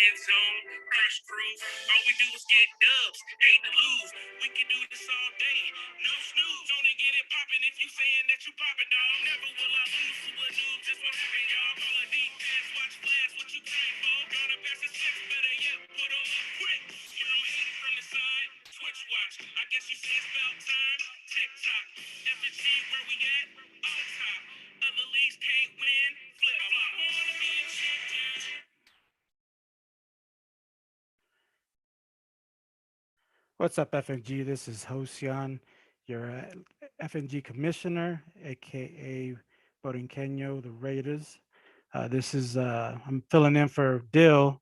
end zone, crush crew. All we do is get dubs, ain't to lose. We can do this all day, no snooze. Only get it poppin' if you saying that you poppin', dog. Never will I lose to a dude, just what happened, y'all. Call a deep pass, watch flash, what you tight for? Gonna pass the six, better yet, put on up quick. Hear 'em hating from the side, Twitch watch. I guess you say it's about time, TikTok. FNG, where we at? On top. Other leagues can't win, flip flop. Wanna be a champion. What's up, FNG? This is Hosian, your FNG commissioner, aka Borinqueño, the Raiders. This is I'm filling in for Dill,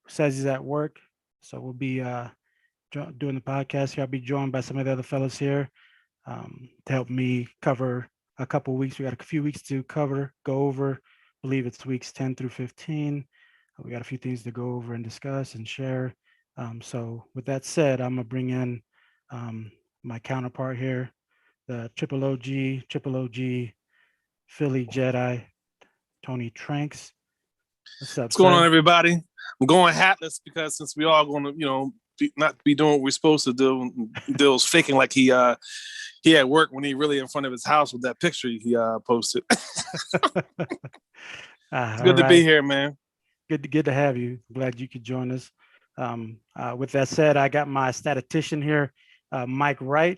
who says he's at work, so we'll be doing the podcast here. I'll be joined by some of the other fellas here to help me cover a couple weeks. We got a few weeks to go over. I believe it's weeks 10 through 15. We got a few things to go over and discuss and share. So with that said, I'm gonna bring in my counterpart here, the triple OG, Philly Jedi, Tony Tranks. What's up? What's going on, everybody? I'm going hatless because since we all going to, not be doing what we're supposed to do. Dill's faking like he had work when he really in front of his house with that picture he posted. It's good to be here, man. Good to have you. Glad you could join us. With that said, I got my statistician here, Mike Wright,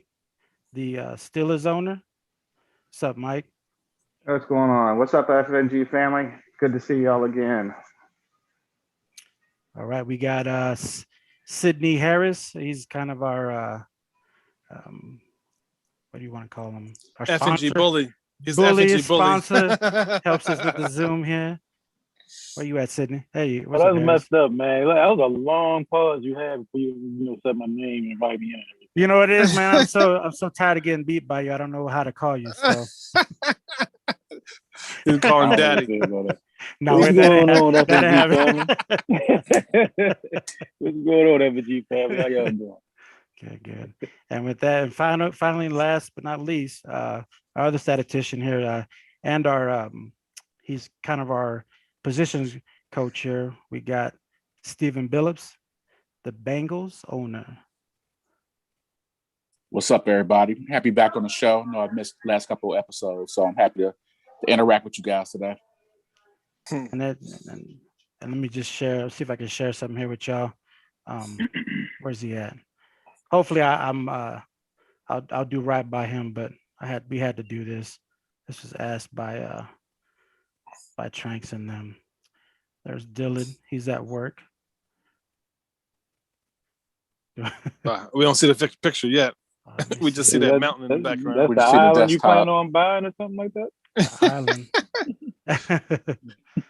the Steelers owner. What's up, Mike? What's going on? What's up, FNG family? Good to see y'all again. All right, we got Sidney Harris. He's kind of our what do you want to call him? Our FNG sponsor. bully. He's bully FNG sponsor. Helps us with the Zoom here. Where you at, Sidney? Hey, what's that up, was Harris? messed up, man. That was a long pause you had before you said my name and invite me in. You know what it is, man. I'm so tired of getting beat by you. I don't know how to call you. So you call him daddy. No, what's going on, that FNG family? What's going on, FNG family? How y'all doing? Good. And with that, and finally, last but not least, our other statistician here, and our he's kind of our positions coach here. We got Stephen Billups, the Bengals owner. What's up, everybody? Happy back on the show. No, I've missed the last couple of episodes, so I'm happy to interact with you guys today. And let me just see if I can share something here with y'all. Where's he at? Hopefully, I'll do right by him, but we had to do this. This was asked by Tranks and them. There's Dylan. He's at work. We don't see the picture yet. We just see that mountain in the background. That's the island you plan on buying or something like that? Island.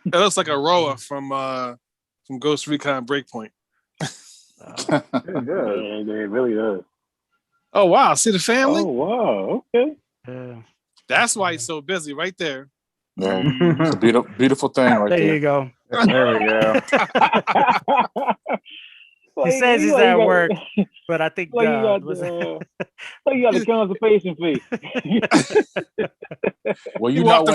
It looks like a rower from Ghost Recon Breakpoint. It really does. Oh wow! See the family? Oh wow! Okay. Yeah. That's why he's so busy, right there. Yeah, it's a beautiful thing, right there. There you go. There we go. He says he's at work, but I think you got the constipation fee. Well, you know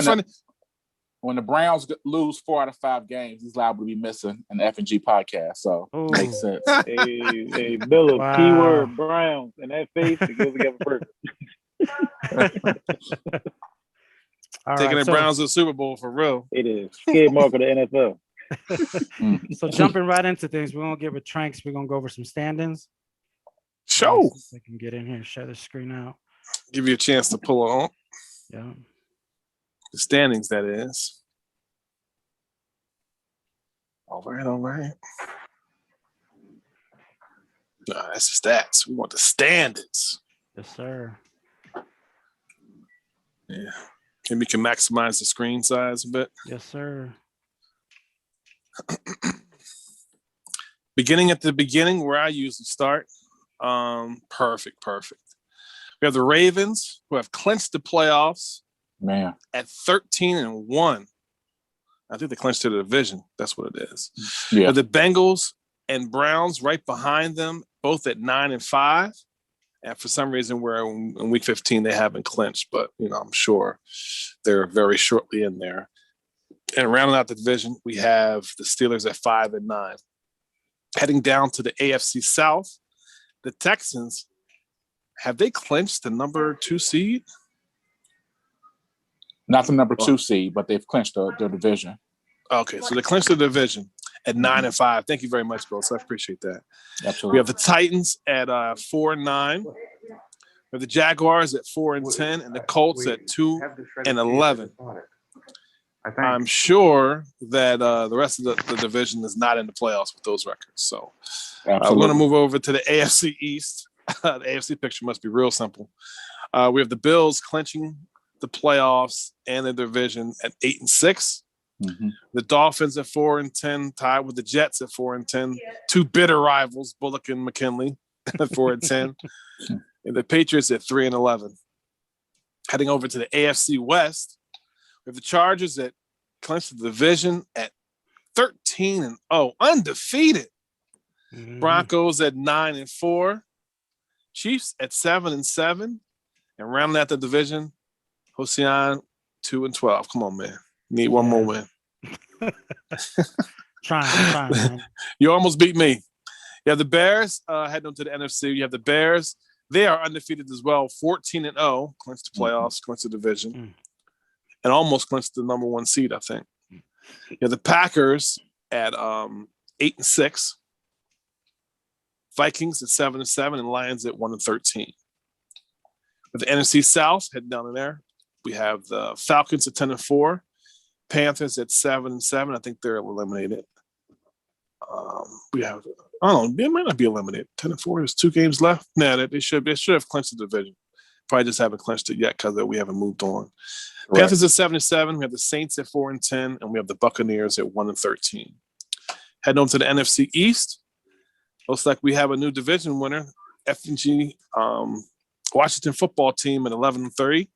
when the Browns lose 4 out of 5 games, he's liable to be missing an FNG podcast. So it makes sense. Hey, Bill, wow. Keyword Browns and that face, it goes together perfect. Taking the Browns to the Super Bowl for real. It is. Skid mark of the NFL. So jumping right into things, we're gonna get with Tranks. We're gonna go over some stand-ins. Show. I can get in here and share the screen out. Give you a chance to pull it on. Yeah. The standings, that is. All right. No, that's the stats. We want the standards. Yes, sir. Yeah. Maybe we can maximize the screen size a bit. Yes, sir. Beginning at the beginning where I usually start. Perfect. We have the Ravens who have clinched the playoffs. Man. At 13-1. I think they clinched the division. That's what it is. Yeah. The Bengals and Browns right behind them, both at 9-5. And for some reason, we're in week 15, they haven't clinched, but I'm sure they're very shortly in there. And rounding out the division, we have the Steelers at 5-9. Heading down to the AFC South, the Texans, have they clinched the number 2 seed? Not the number 2 seed, but they've clinched their division. Okay, so they clinched the division at 9-5. Thank you very much, Bill. So I appreciate that. Absolutely. We have the Titans at 4-9. We have the Jaguars at 4-10, and the Colts at 2-11. I'm sure that the rest of the division is not in the playoffs with those records. So we're going to move over to the AFC East. The AFC picture must be real simple. We have the Bills clinching the playoffs and the division at 8-6. Mm-hmm. The Dolphins at 4-10, tied with the Jets at 4-10. Two bitter rivals, Bullock and McKinley, at 4-10. And the Patriots at 3-11. Heading over to the AFC West, we have the Chargers that clinched the division at 13-0, undefeated. Mm-hmm. Broncos at 9-4. Chiefs at 7-7. And rounding out the division, Hossein 2-12. Come on, man. Need one more win. Trying, man. You almost beat me. You have the Bears heading on to the NFC. You have the Bears. They are undefeated as well, 14-0, clinched the playoffs, clinched the division, and almost clinched the number 1 seed, I think. You have the Packers at 8-6, Vikings at 7-7, and Lions at 1-13. With the NFC South heading down in there, we have the Falcons at 10-4, Panthers at 7-7. I think they're eliminated. We have, I don't know, they might not be eliminated. 10-4. There's 2 games left. Nah, they should have clinched the division. Probably just haven't clinched it yet because we haven't moved on. Right. Panthers at 7-7. We have the Saints at 4-10, and we have the Buccaneers at 1-13. Heading on to the NFC East. Looks like we have a new division winner, FNG Washington football team at 11-3.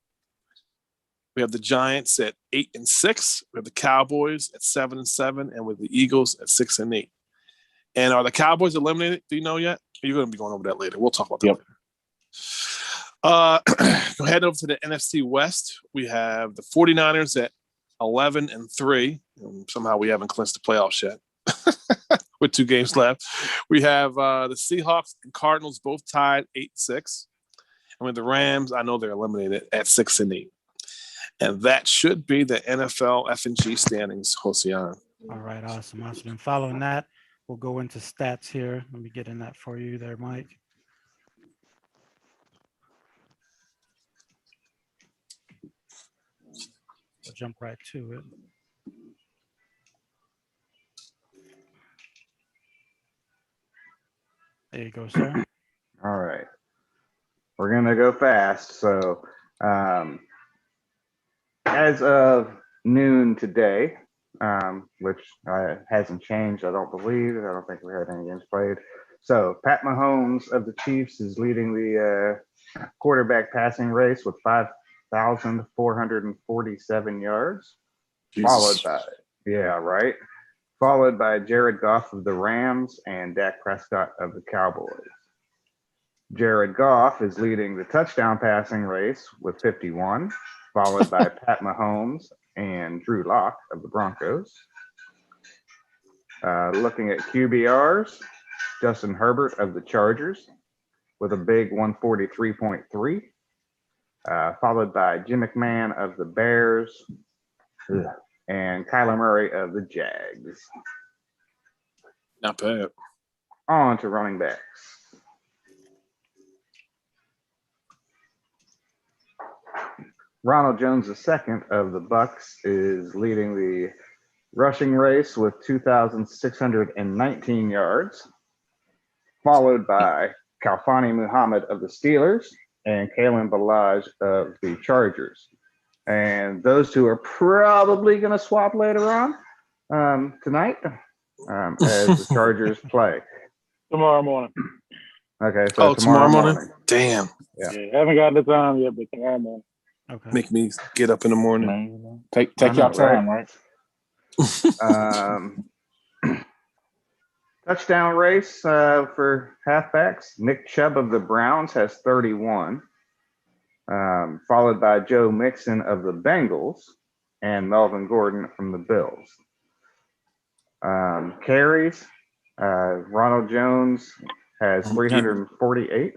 We have the Giants at 8-6. We have the Cowboys at 7-7, and with the Eagles at 6-8. And are the Cowboys eliminated? Do you know yet? You're going to be going over that later. We'll talk about that later. Go ahead over to the NFC West. We have the 49ers at 11-3. Somehow we haven't clinched the playoffs yet with 2 games left. We have the Seahawks and Cardinals both tied 8-6. And with the Rams, I know they're eliminated at 6-8. And that should be the NFL FNG standings, Hossein. All right, awesome. And following that, we'll go into stats here. Let me get in that for you there, Mike. We'll jump right to it. There you go, sir. All right. We're going to go fast. So, as of noon today, which hasn't changed, I don't believe. I don't think we had any games played. So, Pat Mahomes of the Chiefs is leading the quarterback passing race with 5,447 yards. Jesus. Followed by Jared Goff of the Rams and Dak Prescott of the Cowboys. Jared Goff is leading the touchdown passing race with 51, followed by Pat Mahomes and Drew Lock of the Broncos. Looking at QBRs, Justin Herbert of the Chargers with a big 143.3, followed by Jim McMahon of the Bears and Kyler Murray of the Jags. Not bad. On to running backs. Ronald Jones II of the Bucks is leading the rushing race with 2,619 yards, followed by Kalfani Muhammad of the Steelers and Kalen Ballage of the Chargers. And those two are probably going to swap later on tonight as the Chargers play. Tomorrow morning. Okay, so tomorrow morning? Damn. Yeah. Haven't got the time yet, but tomorrow morning. Okay. Make me get up in the morning. Take your time, right? Touchdown race for halfbacks. Nick Chubb of the Browns has 31, followed by Joe Mixon of the Bengals and Melvin Gordon from the Bills. Carries, Ronald Jones has 348.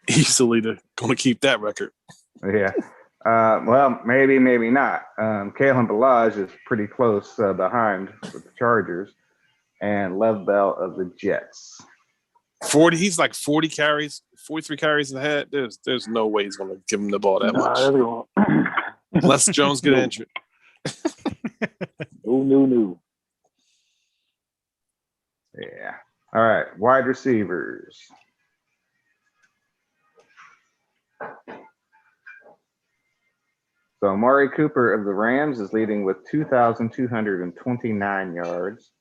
Easily going to keep that record. Yeah. Well, maybe not. Kalen Balaj is pretty close behind with the Chargers, and Lev Bell of the Jets. 40. He's like 40 carries, 43 carries ahead. There's no way he's going to give him the ball that much. Unless Jones get injured. No. Yeah. All right. Wide receivers. So Amari Cooper of the Rams is leading with 2,229 yards,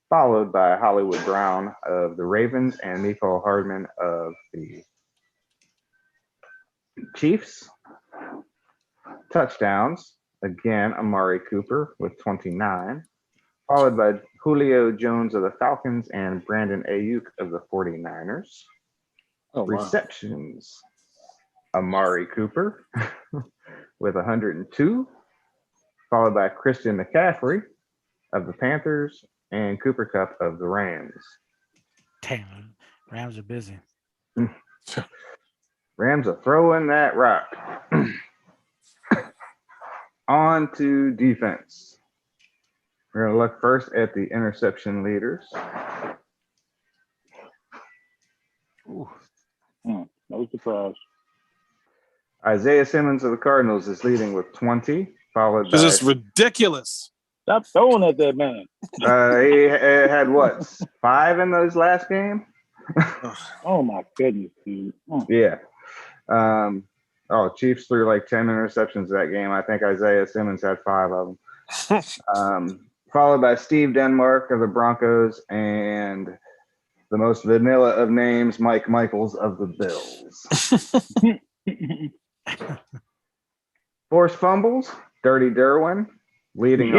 followed by Hollywood Brown of the Ravens and Mecole Hardman of the Chiefs. Touchdowns, again, Amari Cooper with 29, followed by Julio Jones of the Falcons and Brandon Ayuk of the 49ers. Oh, wow. Receptions, Amari Cooper with 102, followed by Christian McCaffrey of the Panthers and Cooper Kupp of the Rams. Damn, Rams are busy. Rams are throwing that rock. On to defense. We're going to look first at the interception leaders. No surprise. Isaiah Simmons of the Cardinals is leading with 20, followed by... This is ridiculous. Stop throwing at that man. He had, what, 5 in those last game? Oh, my goodness, dude. Yeah. Chiefs threw like 10 interceptions that game. I think Isaiah Simmons had 5 of them. Followed by Steve Denmark of the Broncos and the most vanilla of names, Mike Michaels of the Bills. Forced fumbles, Dirty Derwin leading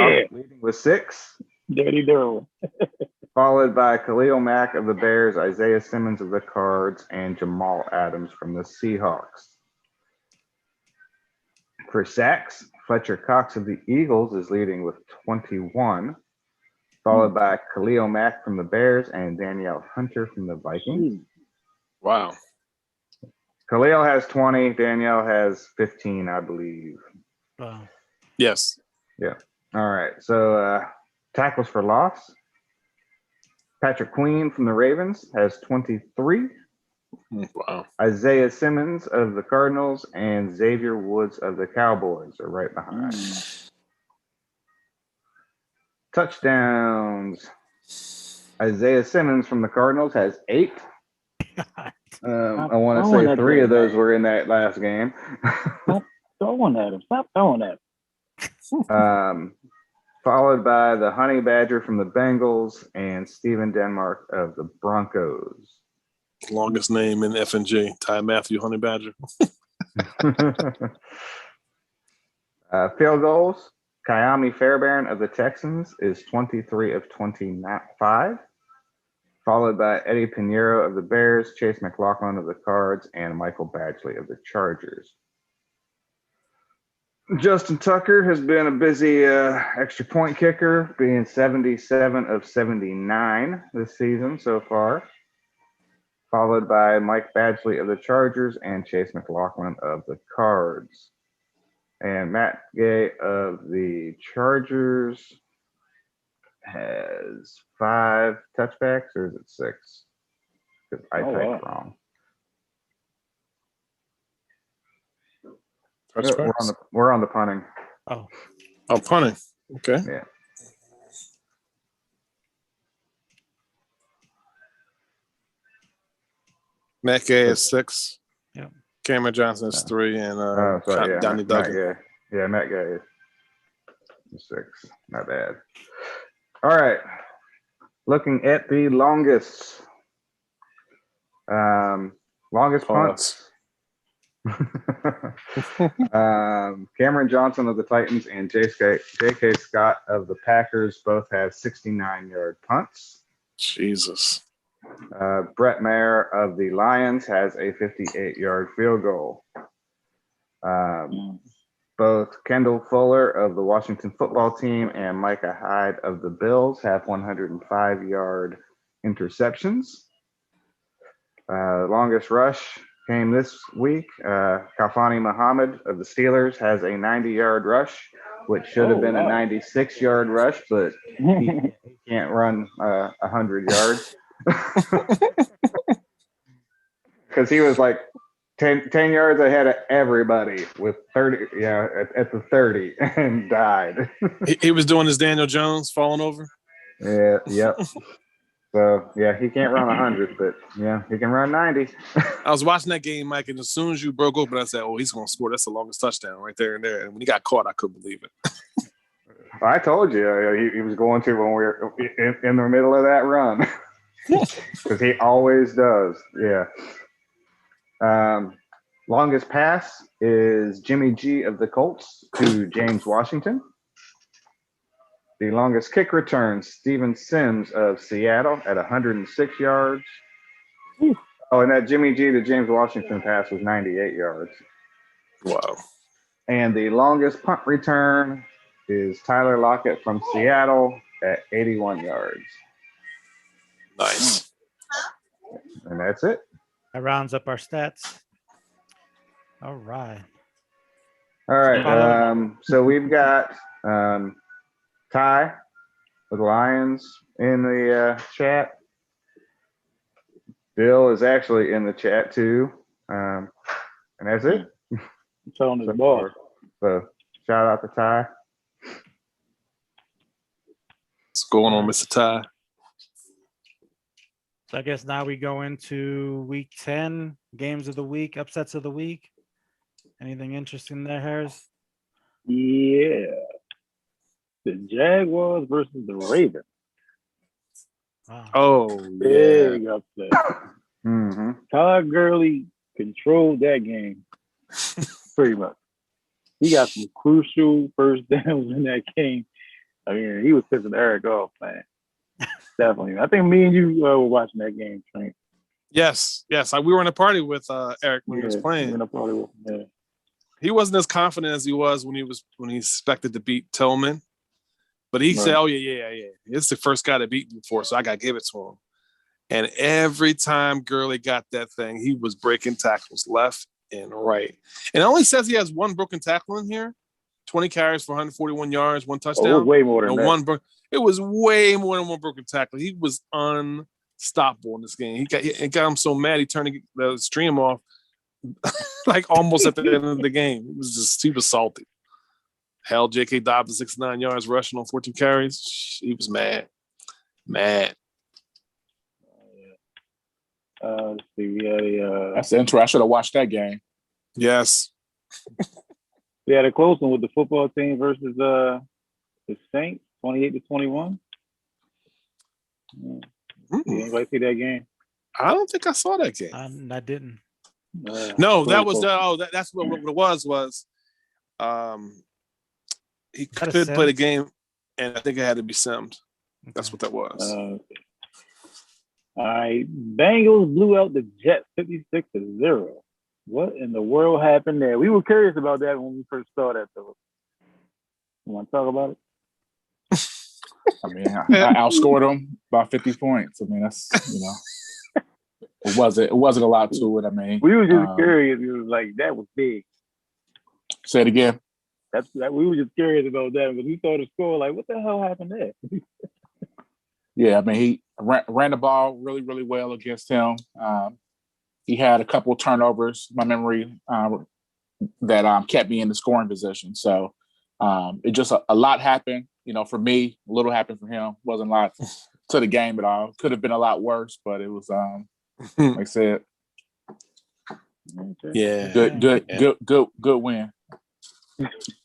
with 6. Dirty Derwin. Followed by Khalil Mack of the Bears, Isaiah Simmons of the Cards, and Jamal Adams from the Seahawks. For sacks, Fletcher Cox of the Eagles is leading with 21, followed by Khalil Mack from the Bears and Danielle Hunter from the Vikings. Wow. Khalil has 20. Danielle has 15, I believe. Wow. Yes. Yeah. All right. So tackles for loss. Patrick Queen from the Ravens has 23. Wow. Isaiah Simmons of the Cardinals and Xavier Woods of the Cowboys are right behind. Touchdowns. Isaiah Simmons from the Cardinals has 8. I want to say 3 of those were in that last game. Stop throwing at him. Stop throwing at him. Followed by the Honey Badger from the Bengals and Steven Denmark of the Broncos. Longest name in FNG, Ty Matthew Honey Badger. Field goals. Kyami Fairbairn of the Texans is 23 of 25, followed by Eddie Pinheiro of the Bears, Chase McLaughlin of the Cards, and Michael Badgley of the Chargers. Justin Tucker has been a busy extra point kicker, being 77 of 79 this season so far, followed by Mike Badgley of the Chargers and Chase McLaughlin of the Cards. And Matt Gay of the Chargers has 5 touchbacks, or is it 6? Because I typed wrong. We're on the punting. Oh, punting. Okay. Yeah. Matt Gay is 6. Yep. Cameron Johnson is 3, and Donnie Duggan. Matt Gay is 6. Not bad. All right. Looking at the longest punts. Cameron Johnson of the Titans and J.K. Scott of the Packers both have 69-yard punts. Jesus. Brett Mayer of the Lions has a 58-yard field goal. Both Kendall Fuller of the Washington football team and Micah Hyde of the Bills have 105-yard interceptions. Longest rush came this week. Kalfani Muhammad of the Steelers has a 90-yard rush, which should have been a 96-yard rush, but he can't run 100 yards. Because he was like 10 yards ahead of everybody with 30, at the 30 and died. He was doing his Daniel Jones falling over. Yeah, yep. So, yeah, he can't run 100, but, yeah, he can run 90. I was watching that game, Mike, and as soon as you broke open, I said, oh, he's going to score. That's the longest touchdown right there and there. And when he got caught, I couldn't believe it. I told you he was going to when we were in the middle of that run. Because he always does, yeah. Longest pass is Jimmy G of the Colts to James Washington. The longest kick return, Steven Sims of Seattle at 106 yards. Oh, and that Jimmy G to James Washington pass was 98 yards. Wow. And the longest punt return is Tyler Lockett from Seattle at 81 yards. Nice. And that's it. That rounds up our stats. All right. All right. So we've got Ty with Lions in the chat. Bill is actually in the chat too. And that's it. It's on his ball. So shout out to Ty. What's going on, Mr. Ty? So I guess now we go into week 10, games of the week, upsets of the week. Anything interesting there, Harris? Yeah. The Jaguars versus the Ravens. Wow. Oh, Big upset. Mm-hmm. Todd Gurley controlled that game pretty much. He got some crucial first downs in that game. I mean, he was pissing Eric off, man. Definitely. I think me and you were watching that game, Trent. Yes. We were in a party with Eric when he was playing. We were in a party with him, yeah. He wasn't as confident as he was when he expected to beat Tillman. But he said, oh, yeah. It's the first guy to beat me before, so I got to give it to him. And every time Gurley got that thing, he was breaking tackles left and right. And it only says he has one broken tackle in here, 20 carries for 141 yards, one touchdown. Oh, way more than that. It was way more than one broken tackle. He was unstoppable in this game. It got him so mad, he turned the stream off like almost at the end of the game. He was salty. Hell, J.K. Dobbins 69 yards rushing on 14 carries. He was mad. Let's see. We had a. That's interesting. I should have watched that game. Yes. We had a close one with the football team versus the Saints, 28-21. Anybody see that game? I don't think I saw that game. I didn't. No, that was that's what it was. He could play the game, and I think it had to be simmed. Okay. That's what that was. All right, Bengals blew out the Jets 56-0. What in the world happened there? We were curious about that when we first saw that, though. You want to talk about it? I mean, I outscored them by 50 points. I mean, that's, it wasn't a lot to it. I mean, we were just curious. It was like, that was big. Say it again. We were just curious about that because we saw the score. Like, what the hell happened there? Yeah, I mean, he ran the ball really, really well against him. He had a couple of turnovers, my memory, that kept me in the scoring position. So it just a lot happened. For me, a little happened for him. Wasn't a lot to the game at all. Could have been a lot worse, but it was like I said. Yeah. Good win.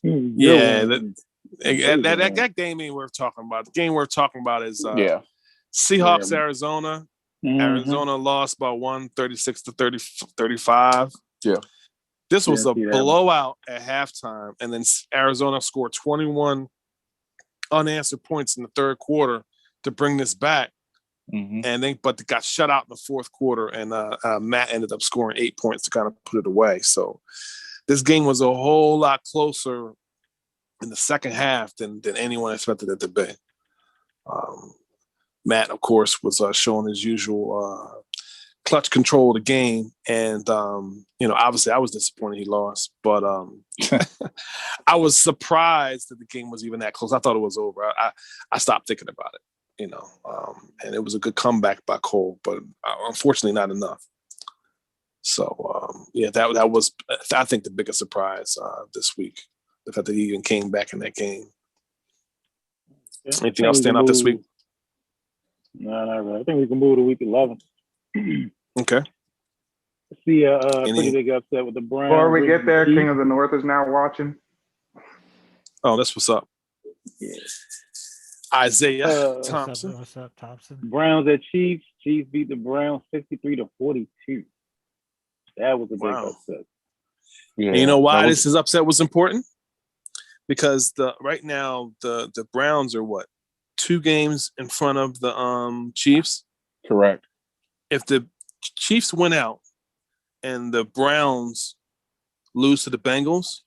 Yeah, that game ain't worth talking about. The game worth talking about is Seahawks, Arizona. Mm-hmm. Arizona lost by 136-35. Yeah. This was a blowout at halftime, and then Arizona scored 21 unanswered points in the third quarter to bring this back. Mm-hmm. But they got shut out in the fourth quarter, and Matt ended up scoring 8 points to kind of put it away. So this game was a whole lot closer in the second half than anyone expected it to be. Matt, of course, was showing his usual clutch control of the game. And, obviously I was disappointed he lost. But I was surprised that the game was even that close. I thought it was over. I stopped thinking about it, and it was a good comeback by Cole, but unfortunately not enough. So, that was, I think, the biggest surprise this week. The fact that he even came back in that game. Yeah, Anything else stand out this week? No, not really. I think we can move to week 11. Okay. See a pretty big upset with the Browns. Before we get there, King of the North is now watching. Oh, that's what's up. Yeah. Isaiah Thompson. What's up, Thompson? Browns at Chiefs. Chiefs beat the Browns 53-42. That was a big upset. Yeah, and you know why this upset was important? Because right now the Browns are 2 games in front of the Chiefs. Correct. If the Chiefs win out and the Browns lose to the Bengals,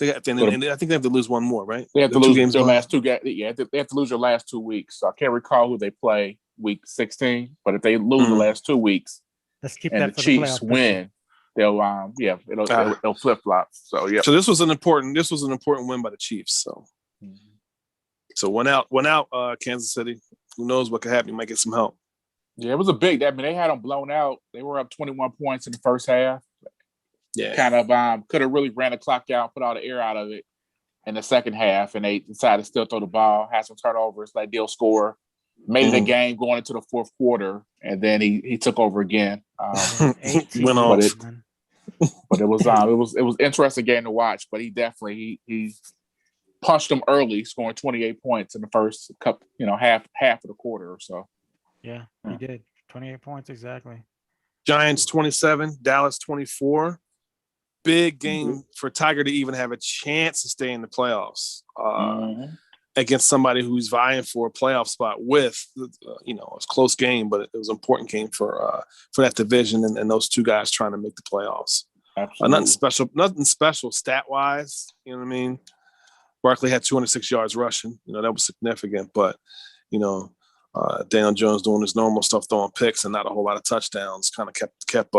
I think they have to lose one more, right? They have to lose their last 2 games. Yeah, they have to lose their last 2 weeks. So I can't recall who they play week 16, but if they lose the last 2 weeks, let's keep and that the Chiefs win, they'll it'll flip flop. So yeah. So this was an important win by the Chiefs. So went out, Kansas City. Who knows what could happen? You might get some help. Yeah, it was a big. I mean, they had them blown out. They were up 21 points in the first half. Yeah, kind of could have really ran the clock out, put all the air out of it in the second half, and they decided to still throw the ball, had some turnovers, let Deal score, made it a game going into the fourth quarter, and then he took over again. Went off. But it was interesting game to watch. But he definitely he punched them early, scoring 28 points in the first half of the quarter or so. Yeah, he did 28 points exactly. Giants 27, Dallas 24. Big game for Tiger to even have a chance to stay in the playoffs against somebody who's vying for a playoff spot with, it's a close game, but it was an important game for that division and those 2 guys trying to make the playoffs. Nothing special stat wise. You know what I mean? Barkley had 206 yards rushing. That was significant, but Daniel Jones doing his normal stuff, throwing picks and not a whole lot of touchdowns, kind of kept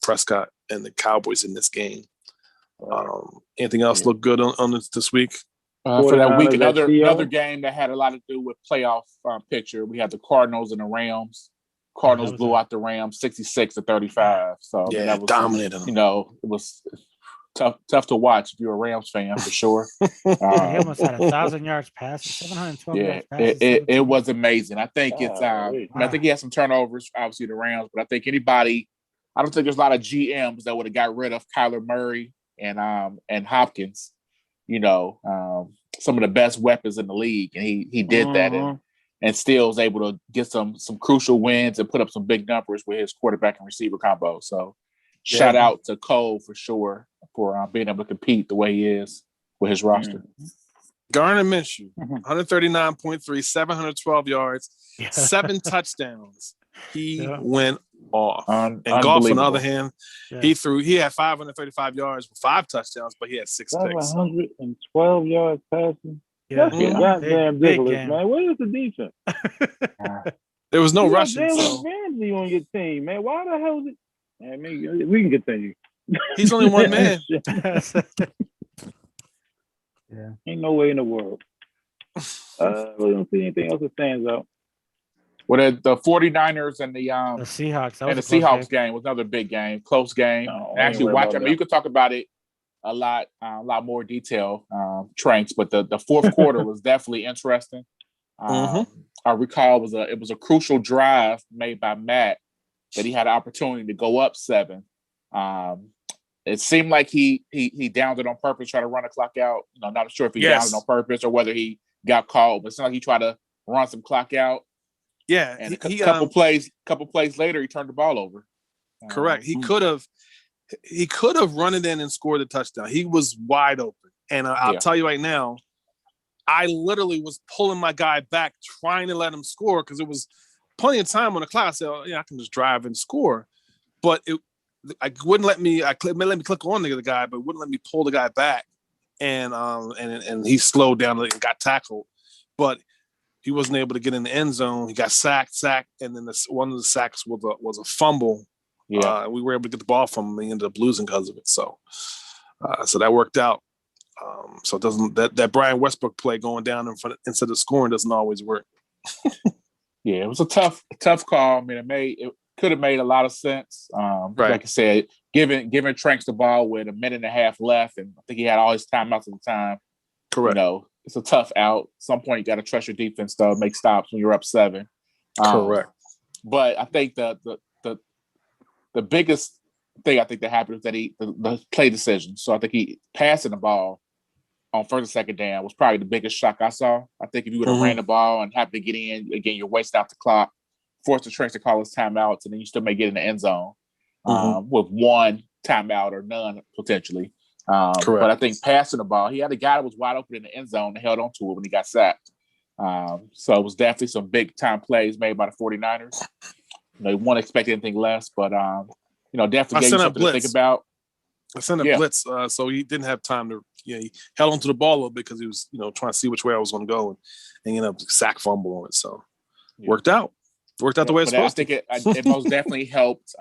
Prescott and the Cowboys in this game. Anything else look good on this week? For that week, another game that had a lot to do with playoff picture. We had the Cardinals and the Rams. Cardinals blew out the Rams 66-35. So that was dominated. It was tough to watch if you're a Rams fan for sure. He almost had 1,000 yards passing, 712 yards passing. It was amazing. I think it's I think he had some turnovers, obviously the Rams, but I think I don't think there's a lot of GMs that would have got rid of Kyler Murray and Hopkins. Some of the best weapons in the league, and he did that and still was able to get some crucial wins and put up some big numbers with his quarterback and receiver combo. So shout out to Cole for sure for being able to compete the way he is with his roster. Gardner Minshew, 139.3, 712 yards, 7 touchdowns. He went off. And Goff, on the other hand, he had 535 yards with 5 touchdowns, but he had 6 picks. 112 yards passing. Yeah, that's goddamn ridiculous, man. Where is the defense? There was no rushing. Jalen Ramsey on your team, man. Why the hell is it? I mean, we can continue. He's only one man. Ain't no way in the world. We don't see anything else that stands out. Well, the 49ers and the Seahawks. And the Seahawks game was another big game, close game. Actually, watch. I mean, you could talk about it a lot more detail, Tranks. But the fourth quarter was definitely interesting. I recall it was a crucial drive made by Matt that he had an opportunity to go up 7. It seemed like he downed it on purpose, trying to run the clock out. Not sure if he downed it on purpose or whether he got called, but it seemed like he tried to run some clock out. Yeah, and a couple plays later, he turned the ball over. Correct. He could have run it in and scored the touchdown. He was wide open, and I'll tell you right now, I literally was pulling my guy back, trying to let him score because it was plenty of time on the clock. I said, I can just drive and score, but I wouldn't let me. Let me click on the guy, but wouldn't let me pull the guy back, and he slowed down and got tackled. But he wasn't able to get in the end zone. He got sacked, and then one of the sacks was a fumble. Yeah. We were able to get the ball from him. He ended up losing because of it. So that worked out. So it doesn't that Brian Westbrook play going down in front instead of scoring doesn't always work. Yeah, it was a tough call. I mean, it could have made a lot of sense. Right. Like I said, giving Tranks the ball with a minute and a half left, and I think he had all his timeouts at the time. Correct. You know, it's a tough out. At some point, you got to trust your defense to make stops when you're up 7. Correct. But I think the biggest thing I think that happened was that the play decision. So I think he passing the ball on first and second down was probably the biggest shock I saw. I think if you would have ran the ball and happened to get in, again, you're wasting out the clock, force the Trent to call his timeouts, and then you still may get in the end zone with one timeout or none potentially. Correct. But I think passing the ball, he had a guy that was wide open in the end zone and held on to it when he got sacked. So it was definitely some big time plays made by the 49ers. You know, you won't expect anything less, but you know, definitely gave you something to think about. I sent a blitz, so he didn't have time to. He held onto the ball a little bit because he was, trying to see which way I was going to go, and ended up sack fumble on it. So worked out the way it's supposed to. I think it most definitely helped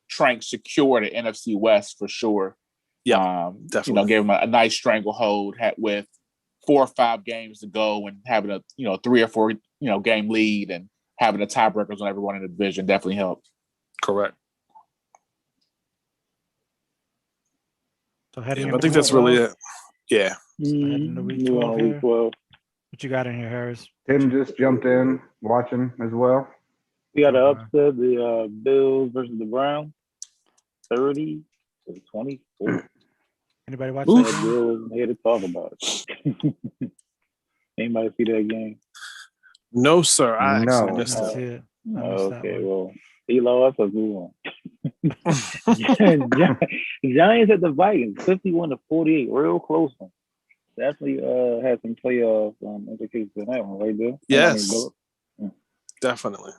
Trank secure the NFC West for sure. Yeah, definitely. Gave him a nice stranglehold with 4 or 5 games to go and having a 3 or 4 game lead and having the tiebreakers on everyone in the division definitely helped. Correct. So I think that's really it. Yeah. Heading to week 12 here. 12. What you got in here, Harris? Tim just jumped in watching as well. We got to upset the Bills versus the Browns, 30-24. Anybody watch that game? Bill wasn't here to talk about it. Anybody see that game? No, sir. I No. actually missed it. Okay, well, he lost, let's move on. Giants at the Vikings, 51-48, real close one. Definitely had some playoff implications in that one, right there. Yes, definitely.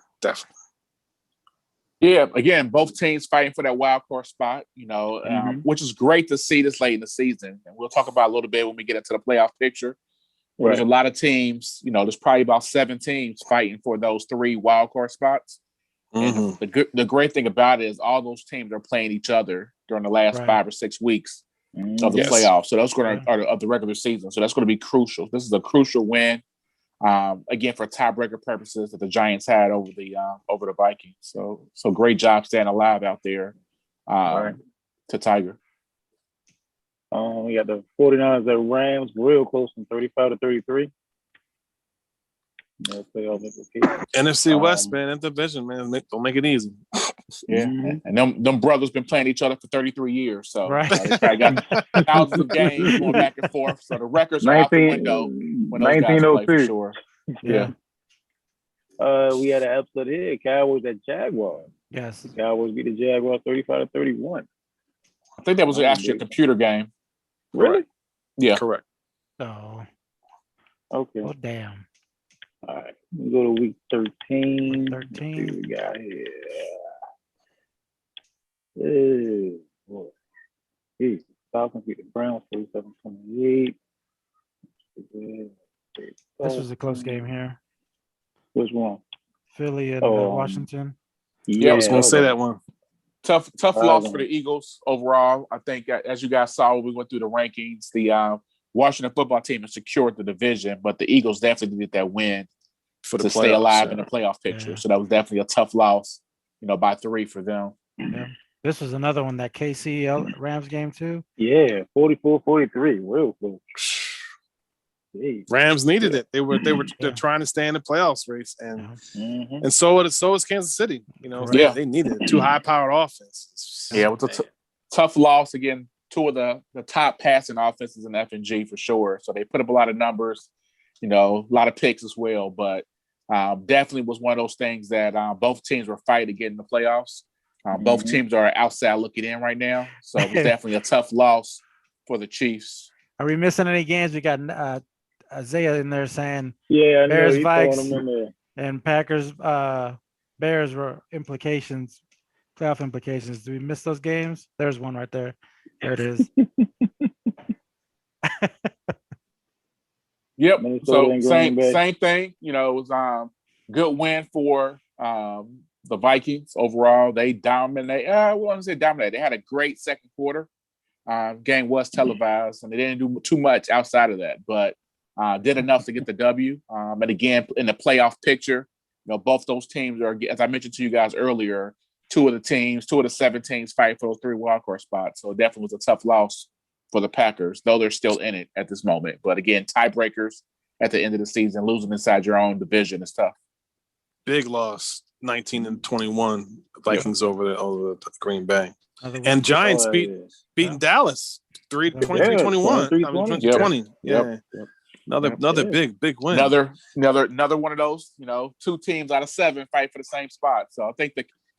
Yeah, again, both teams fighting for that wild card spot, which is great to see this late in the season. And we'll talk about a little bit when we get into the playoff picture. Right. There's a lot of teams, there's probably about 7 teams fighting for those 3 wild card spots. And the great thing about it is all those teams are playing each other during the last 5 or 6 weeks of the playoffs. So that's going to of the regular season. So that's going to be crucial. This is a crucial win, again, for tiebreaker purposes that the Giants had over the Vikings. So great job staying alive out there to Tiger. We got the 49ers at Rams, real close from 35-33. NFC West, man, that division, man, don't make it easy. Yeah, and them brothers been playing each other for 33 years, so they probably got thousands of games going back and forth. So the records are out the window when those guys play for sure. Yeah. We had an upset here, Cowboys at Jaguars. Yes, the Cowboys beat the Jaguars 35-31. I think that was actually a computer game. Really? Yeah, correct. Oh, okay. Oh, damn. All right, we go to week 13. 13. Let's see what we got here. Falcons beat the Browns 47-28. This was a close game here. Which one? Philly and Washington. Yeah, I was going to say that one. Tough loss for the Eagles overall. I think, as you guys saw when we went through the rankings, the Washington football team has secured the division, but the Eagles definitely needed that win to stay alive in the playoff picture. Yeah. So that was definitely a tough loss, by 3 for them. Yeah. This was another one, that KC Rams game too. Yeah, 44-43, real close. Rams needed it. They're trying to stay in the playoffs race, and so is Kansas City. They needed it. 2 high-powered offense. Yeah, it was a tough loss again. 2 of the top passing offenses in FNG for sure. So they put up a lot of numbers, a lot of picks as well. But definitely was one of those things that both teams were fighting to get in the playoffs. Both teams are outside looking in right now. So it was definitely a tough loss for the Chiefs. Are we missing any games? We got Isaiah in there saying Bears, Vikes, and Packers, Bears were playoff implications. Do we miss those games? There's one right there. There it is. Yep. Minnesota So and Green Bay. same thing. You know, it was good win for the Vikings overall. They dominate. I wouldn't say dominate. They had a great second quarter. Game was televised, and they didn't do too much outside of that, but did enough to get the W. And again, in the playoff picture, you know, both those teams are, as I mentioned to you guys earlier, two of the 7 teams fight for those 3 wildcard spots. So it definitely was a tough loss for the Packers, though they're still in it at this moment. But again, tiebreakers at the end of the season, losing inside your own division is tough. Big loss, 19-21 Vikings over the Green Bay. And Giants beating Dallas 23-21. 20. Yeah. Another big win. Another one of those, you know, 2 teams out of 7 fight for the same spot. So I think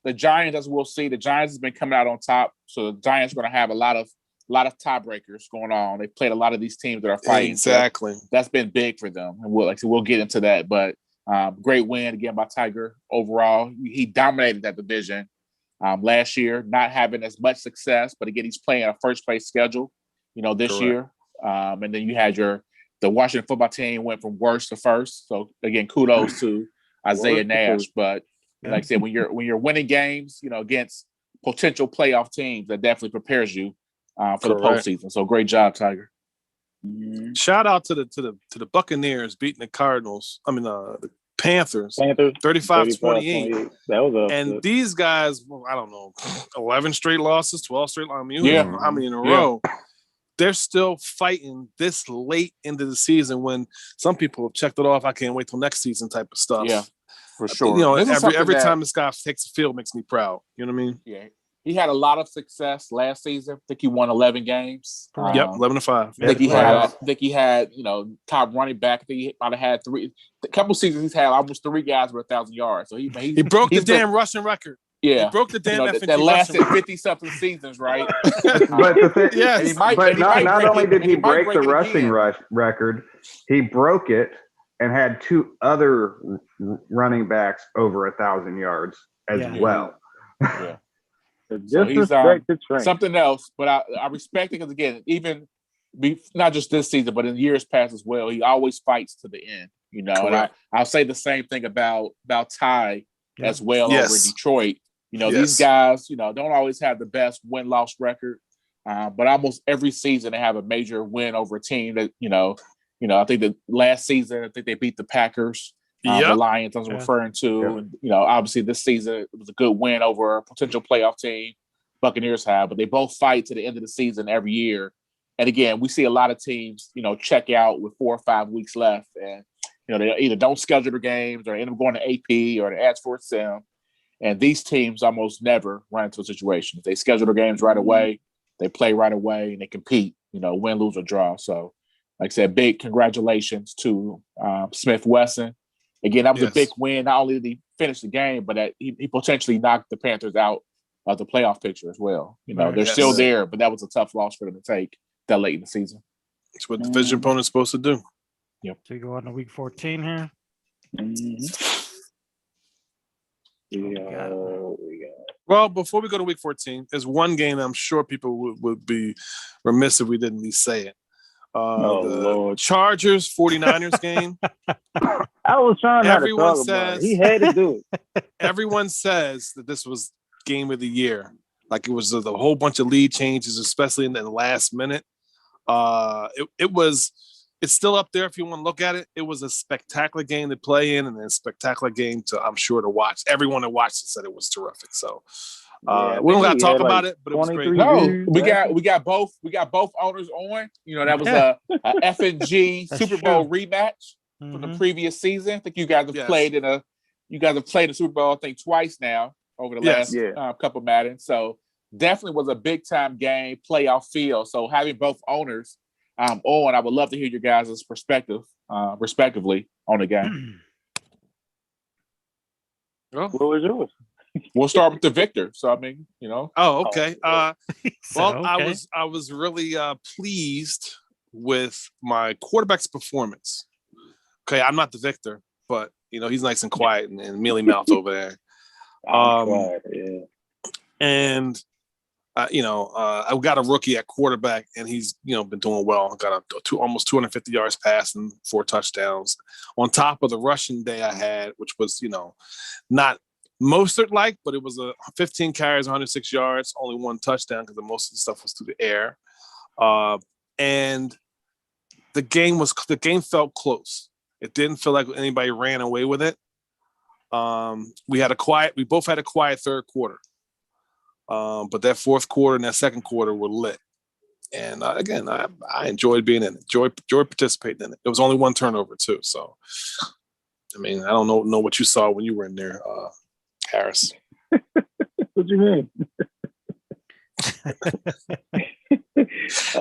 the Giants, as we'll see, the Giants has been coming out on top. So the Giants are going to have a lot of tiebreakers going on. They've played a lot of these teams that are fighting. Exactly. So that's been big for them. And we'll get into that. But great win again by Tiger overall. He dominated that division last year, not having as much success. But again, he's playing a first place schedule, you know, this year. And then you had the Washington football team went from worst to first. So again, kudos to Isaiah Nash. But like I said, when you're winning games, you know, against potential playoff teams, that definitely prepares you for the postseason. So great job, Tiger. Shout out to the Buccaneers beating the Cardinals. I mean, the Panthers 35-28. That was and these guys, well, I don't know, 11 straight losses, 12 straight. I mean, how many in a row? They're still fighting this late into the season when some people have checked it off. I can't wait till next season type of stuff. Yeah, for sure. You know, every time this guy takes the field makes me proud. You know what I mean? Yeah. He had a lot of success last season. I think he won 11 games. 11-5. I think he had, you know, top running back. I think he might have had 3. A couple seasons he's had almost 3 guys with 1,000 yards. So he broke the damn rushing record. Yeah, he broke the damn FNG that lasted 50-something seasons, right? But the thing, not only did he break the rushing record, he broke it and had 2 other running backs over 1,000 yards as well. Yeah. So he's something else, but I respect it because again, even not just this season, but in years past as well, he always fights to the end. You know, and I'll say the same thing about Ty as well over in Detroit. You know, these guys, you know, don't always have the best win-loss record, but almost every season they have a major win over a team that, you know, I think the last season, I think they beat the Packers, the Lions I was referring to. And, you know, obviously this season it was a good win over a potential playoff team Buccaneers have, but they both fight to the end of the season every year. And again, we see a lot of teams, you know, check out with 4 or 5 weeks left. And, you know, they either don't schedule their games or end up going to AP or they ask for a sim. And these teams almost never run into a situation. They schedule their games right away, they play right away, and they compete, you know, win, lose, or draw. So, like I said, big congratulations to Smith Wesson. Again, that was a big win. Not only did he finish the game, but that he potentially knocked the Panthers out of the playoff picture as well. You know, they're still there, but that was a tough loss for them to take that late in the season. It's what division opponent's supposed to do. Yep. So you go on to week 14 here. Well, before we go to week 14, there's one game that I'm sure people would be remiss if we didn't at least say it. The Chargers 49ers game. I was trying not to talk about it. He had to do it. Everyone says that this was game of the year. Like it was a whole bunch of lead changes, especially in the last minute. It's still up there if you want to look at it. It was a spectacular game to play in and a spectacular game I'm sure to watch. Everyone that watched it said it was terrific. So we don't got to talk about it, but it was great. No, we got both owners on. You know, that was a FNG Super Bowl rematch from the previous season. I think you guys have played the Super Bowl, I think, twice now over the last couple of Madden. So definitely was a big time game, playoff feel. So having both owners on, I would love to hear your guys' perspective, respectively, on the game. What was yours? We'll start with the victor. So I mean, you know. Oh, okay. I was really pleased with my quarterback's performance. Okay, I'm not the victor, but you know he's nice and quiet and mealy mouth over there. And I got a rookie at quarterback, and he's been doing well. Got almost 250 yards passing, 4 touchdowns. On top of the rushing day I had, which was not Mostert-like, but it was a 15 carries, 106 yards, only 1 touchdown because most of the stuff was through the air. And the game felt close. It didn't feel like anybody ran away with it. We both had a quiet third quarter. But that fourth quarter and that second quarter were lit. And again, I enjoyed being in it, enjoyed participating in it. There was only 1 turnover too. So, I mean, I don't know what you saw when you were in there, Harris. What you mean?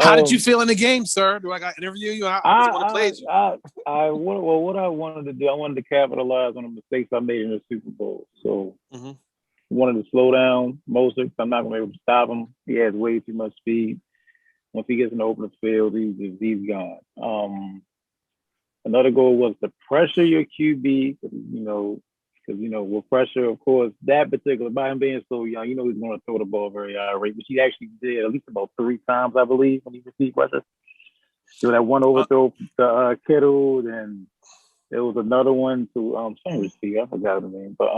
How did you feel in the game, sir? Do I got to interview you? I want to play you. What I wanted to do, I wanted to capitalize on the mistakes I made in the Super Bowl. So wanted to slow down Mostert. I'm not going to be able to stop him. He has way too much speed. Once he gets in the open field, he's gone. Another goal was to pressure your QB, because with pressure, of course, that particular, by him being so young, he's going to throw the ball very high rate, which he actually did at least about 3 times, I believe, when he received pressure. So that one overthrow to Kittle, and there was another one to some receiver, I forgot the name, but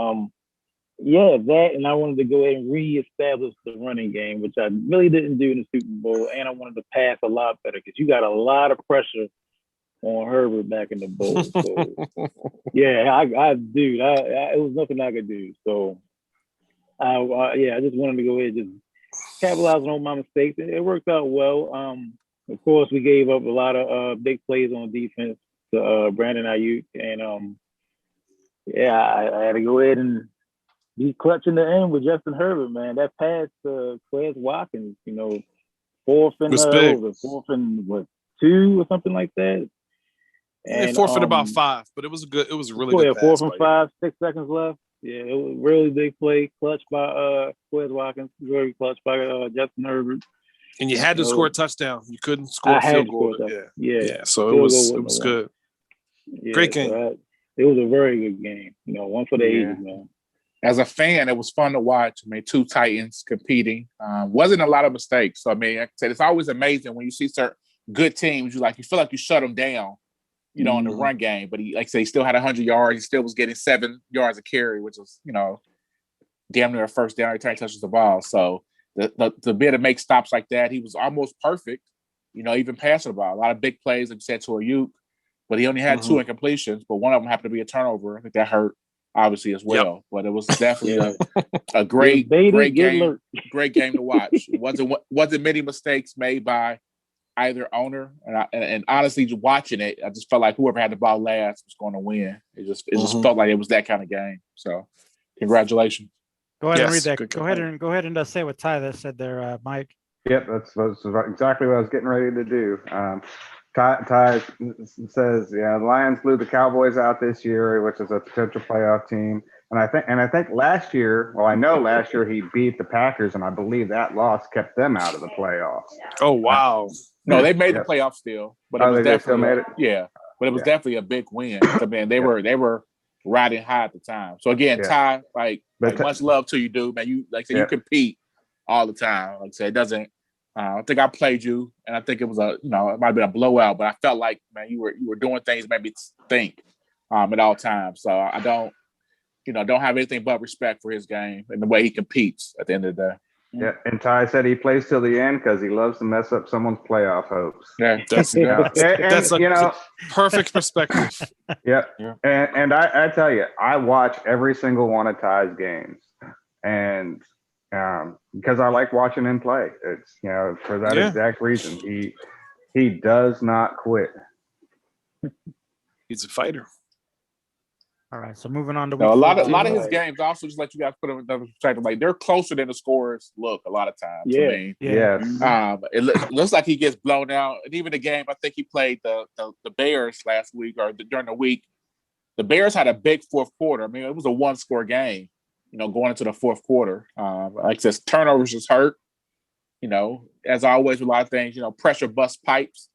that, and I wanted to go ahead and reestablish the running game, which I really didn't do in the Super Bowl, and I wanted to pass a lot better because you got a lot of pressure on Herbert back in the bowl. So it was nothing I could do. So I just wanted to go ahead and just capitalize on all my mistakes. It worked out well. Of course, we gave up a lot of big plays on defense to Brandon Ayuk, and I had to go ahead and be clutch in the end with Justin Herbert, man. That pass to Quez Watkins, fourth and 2 or something like that. And forfeit about 5, but it was a really good pass. 4th and 5, 6 seconds left. Yeah, it was a really big play, clutch by Quez Watkins, very clutch by Justin Herbert. And you had to score a touchdown. You couldn't score a field goal. Yeah. So it was good. Yeah, great game. So it was a very good game. One for the ages, man. As a fan, it was fun to watch. I mean, 2 Titans competing. Wasn't a lot of mistakes. So I mean, like I said, it's always amazing when you see certain good teams. You feel like you shut them down. In the run game, but he still had 100 yards. He still was getting 7 yards a carry, which was, damn near a first down every time he touches the ball. So the bit to make stops like that, he was almost perfect, even passing the ball. A lot of big plays, like you said, to Ayuk, but he only had 2 incompletions, but one of them happened to be a turnover. I think that hurt, obviously, as well. Yep. But it was definitely a great game to watch. It wasn't many mistakes made by either owner, and honestly, just watching it, I just felt like whoever had the ball last was going to win. It just felt like it was that kind of game. So, congratulations. Go ahead and read that. Go ahead and say what Ty said there, Mike. Yep, that's exactly what I was getting ready to do. Ty says, the Lions blew the Cowboys out this year, which is a potential playoff team. And I think last year he beat the Packers, and I believe that loss kept them out of the playoffs. Oh wow! No, they made the playoffs still, but it was definitely but it was definitely a big win. I mean, they were riding high at the time. So again, Ty, much love to you, dude. Man, you you compete all the time. Like I said, it doesn't. I think I played you, and I think it was it might have been a blowout, but I felt like, man, you were doing things that made me think at all times. So I don't have anything but respect for his game and the way he competes at the end of the day. Yeah, and Ty said he plays till the end because he loves to mess up someone's playoff hopes. Yeah, that's a perfect perspective. Yeah. And I tell you, I watch every single one of Ty's games, and because I like watching him play. It's for that exact reason. He does not quit. He's a fighter. All right, so moving on to a lot of his games also, just let you guys put them in another perspective. Like, they're closer than the scores look a lot of times. Yeah. I mean, Yes. It looks like he gets blown out. And even the game, I think he played the Bears last week or during the week. The Bears had a big fourth quarter. I mean, it was a 1-score game. Going into the fourth quarter. Like I said, turnovers just hurt. As always with a lot of things, pressure bust pipes.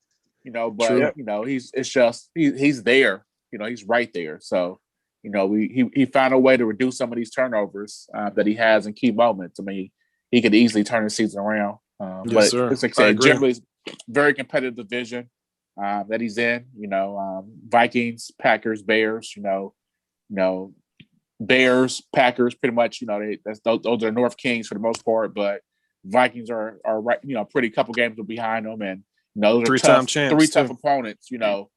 But True. He's there. He's right there. So. He found a way to reduce some of these turnovers that he has in key moments. I mean, he could easily turn the season around. Yes, But sir. it's like I I said, agree. generally, it's very competitive division that he's in. Vikings, Packers, Bears. Bears, Packers, pretty much. Those are North Kings for the most part, but Vikings are right. Pretty couple games behind them, and those are Three-time tough, champs, three tough too. opponents. To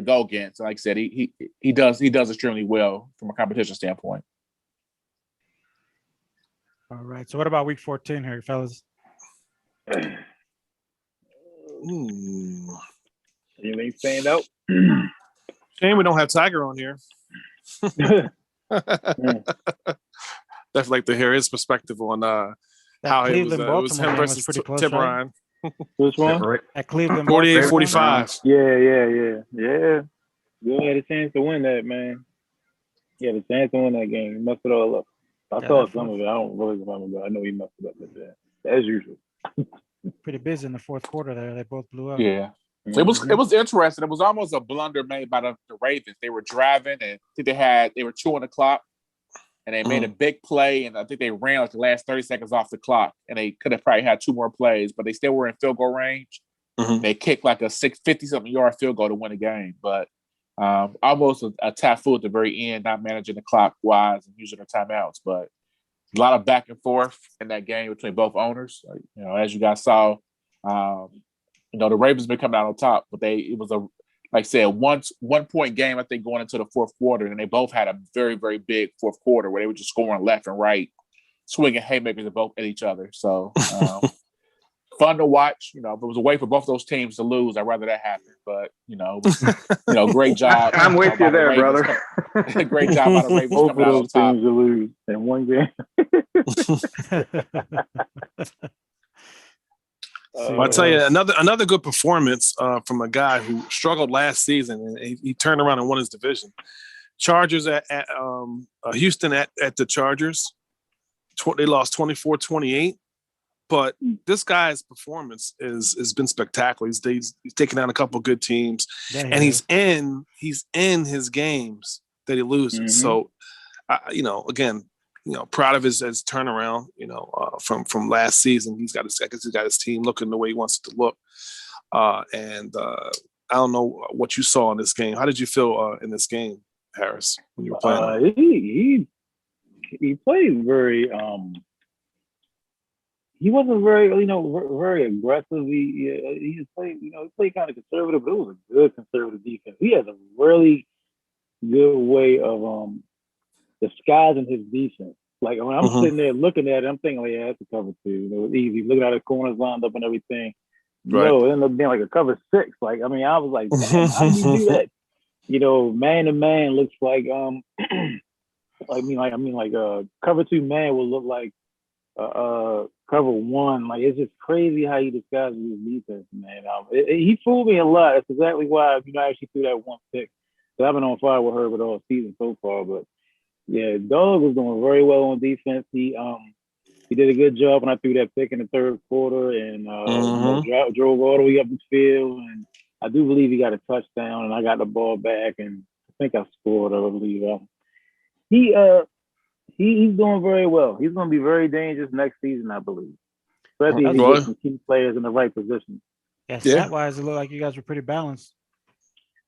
go against. And like I said, he does extremely well from a competition standpoint. All right. So what about week 14 here, fellas? Anything stand out? Shame we don't have Tiger on here. Definitely like to hear his perspective on how it was. It was him versus Tim Ryan. Which one? At Cleveland, 48-45. Yeah. You had a chance to win that, man. He had a chance to win that game. He messed it all up. I saw some of it. I don't really remember, but I know he messed it up at that, as usual. Pretty busy in the fourth quarter there. They both blew up. Yeah. It was interesting. It was almost a blunder made by the Ravens. They were driving, and I think they were chewing the clock, and they made a big play, and I think they ran like the last 30 seconds off the clock, and they could have probably had 2 more plays, but they still were in field goal range. They kicked like a 50-something yard field goal to win the game, but almost a tafu at the very end, not managing the clock wise and using their timeouts. But a lot of back and forth in that game between both owners. As you guys saw, the Ravens been coming out on top, but it was like I said, 1 point game, I think, going into the fourth quarter, and they both had a very, very big fourth quarter where they were just scoring left and right, swinging haymakers at each other. So fun to watch. If it was a way for both those teams to lose, I'd rather that happen. But great job. I'm with you there, brother. Great job by the Ravens Both coming out on of those top. teams to lose in one game. I'll tell you another good performance from a guy who struggled last season, and he turned around and won his division. Chargers at Houston at the Chargers. They lost 24-28, but this guy's performance has been spectacular. He's taken down a couple of good teams, and he's in his games that he loses. So, again, proud of his turnaround. From last season, he's got his team looking the way he wants it to look. And I don't know what you saw in this game. How did you feel in this game, Harris, when you were playing? He played very. He wasn't very, very aggressive. He played kind of conservative, but it was a good conservative defense. He has a really good way of disguising his defense. Like when I'm sitting there looking at it, I'm thinking, yeah, that's a cover 2. It was easy. Looking at the corners lined up and everything. Right. No, it ended up being like a cover 6. Like, I was like, how do you do that? Man to man looks like cover 2 man will look like cover 1. Like, it's just crazy how he disguises his defense, man. He fooled me a lot. That's exactly why I actually threw that 1 pick. So I've been on fire with Herbert all season so far, but yeah, Doug was doing very well on defense. He did a good job when I threw that pick in the third quarter, and drove all the way up the field. And I do believe he got a touchdown, and I got the ball back, and I think I scored. I believe he's doing very well. He's going to be very dangerous next season, I believe. Especially if he gets some key players in the right position. Yeah, stat-wise, it looked like you guys were pretty balanced.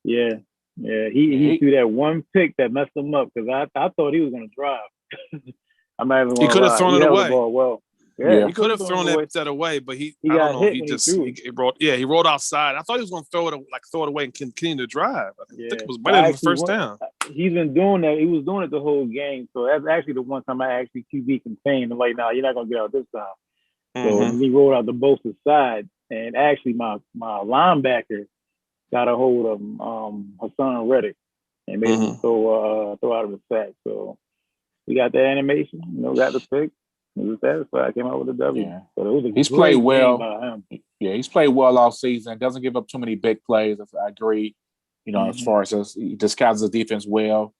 Yeah. He threw that 1 pick that messed him up because I thought he was going to drive. I'm not even going to lie. He could have thrown it away. Well. Yeah, he could have thrown that away, but I don't know. He rolled outside. I thought he was going to throw it away and continue to drive. I think it was better than the first down. He's been doing that. He was doing it the whole game. So that's actually the one time I actually QB contained. I'm like, no, you're not going to get out this time. So he rolled out to both sides, and actually my linebacker got a hold of Hassan Reddick and made him throw out of the sack. So we got the animation, got the pick. He was satisfied. Came out with a W. Yeah. So he's played well. Yeah, he's played well all season. Doesn't give up too many big plays. I agree. As far as he disguises the defense well.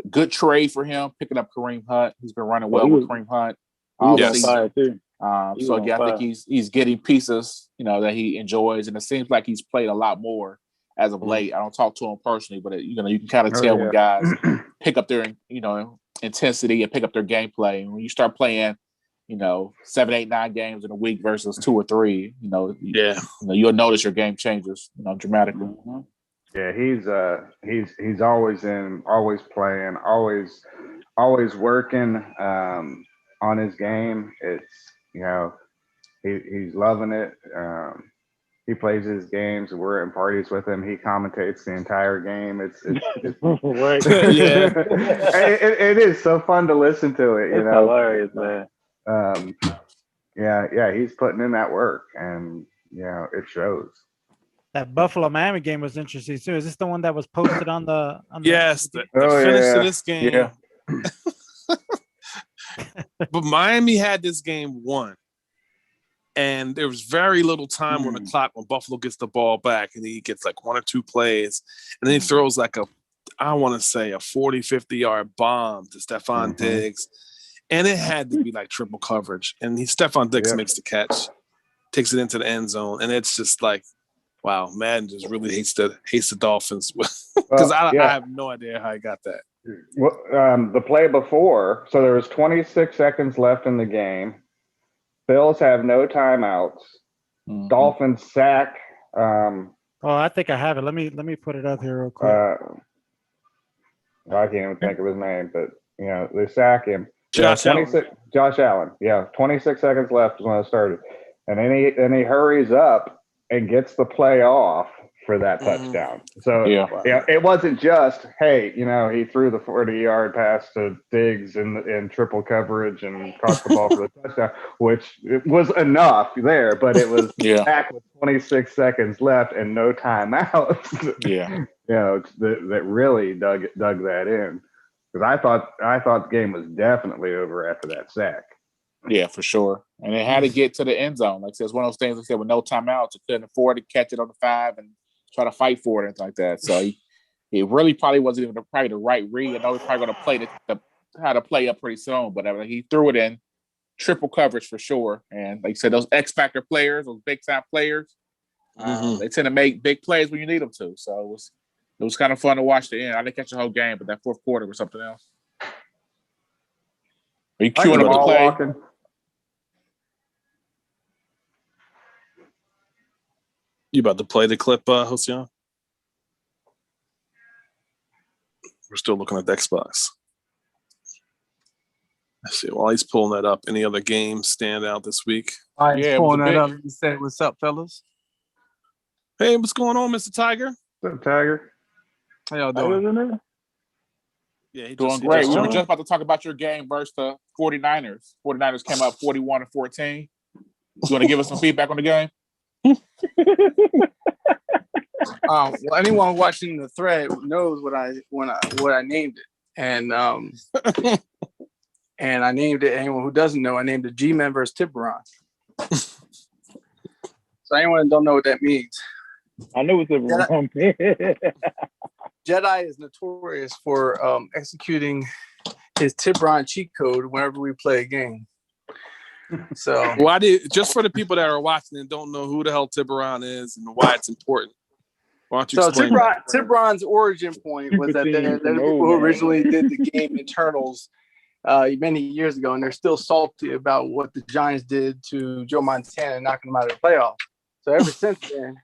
Good trade for him, picking up Kareem Hunt. He's been running well with Kareem Hunt all season. Too. I think he's getting pieces, that he enjoys, and it seems like he's played a lot more as of late. I don't talk to him personally, but you can kind of tell when guys pick up their intensity and pick up their gameplay. And when you start playing 7, 8, 9 games in a week versus 2 or 3, Yeah. You'll notice your game changes, dramatically. Mhm. Yeah, he's always playing, always working on his game. It's he's loving it. He plays his games. We're in parties with him. He commentates the entire game. It's Right. Yeah. it is so fun to listen to it. It's hilarious, man. Yeah, he's putting in that work, and it shows. That Buffalo Miami game was interesting too. Is this the one that was posted on the? Yes, the Oh, finish yeah. to this game. Yeah. But Miami had this game won. And there was very little time on the clock when Buffalo gets the ball back, and he gets like 1 or 2 plays. And then he throws like I want to say a 40, 50-yard bomb to Stephon Diggs. And it had to be like triple coverage. And Stephon Diggs makes the catch, takes it into the end zone. And it's just like, wow, Madden just really hates the Dolphins. Because I have no idea how he got that. Well, the play before, so there was 26 seconds left in the game. Bills have no timeouts. Dolphins sack. I think I have it. Let me put it up here real quick. I can't even think of his name, but they sack him. Josh Allen. Josh Allen. Yeah, 26 seconds left is when it started, and then he hurries up and gets the play off for that touchdown. So it wasn't just, hey, he threw the 40-yard pass to Diggs in triple coverage and caught the ball for the touchdown, which it was enough there, but it was back with 26 seconds left and no timeouts. That really dug that in, because I thought the game was definitely over after that sack. Yeah, for sure. And it had to get to the end zone. Like I said, it's one of those things. Like I said, with no timeouts, it couldn't afford to catch it on the 5 and try to fight for it and like that. So he really probably wasn't even probably the right read. I know he's probably going to play how to play up pretty soon, but he threw it in triple coverage for sure. And like you said, those X factor players, those big time players, they tend to make big plays when you need them to. So it was kind of fun to watch the end. I didn't catch the whole game, but that fourth quarter was something else. Are you queuing up the play? Walking. You about to play the clip, Josian? We're still looking at the Xbox. Let's see. While he's pulling that up, any other games stand out this week? I'm pulling that up. You say, "What's up, fellas?" Hey, what's going on, Mr. Tiger? What's up, Tiger? How y'all doing? Yeah, doing great. We were just about to talk about your game versus the 49ers. 49ers came up 41-14. You want to give us some feedback on the game? Well, anyone watching the thread knows what I named it, and and I named it. Anyone who doesn't know, I named it G-Men versus Tiburon. So anyone who don't know what that means, I know what Tiburon means. Jedi is notorious for executing his Tiburon cheat code whenever we play a game. So just for the people that are watching and don't know who the hell Tiburon is and why it's important, why don't you explain that? Tiburon's origin point was that there's people who originally did the game internals many years ago, and they're still salty about what the Giants did to Joe Montana, knocking him out of the playoff. So ever since then,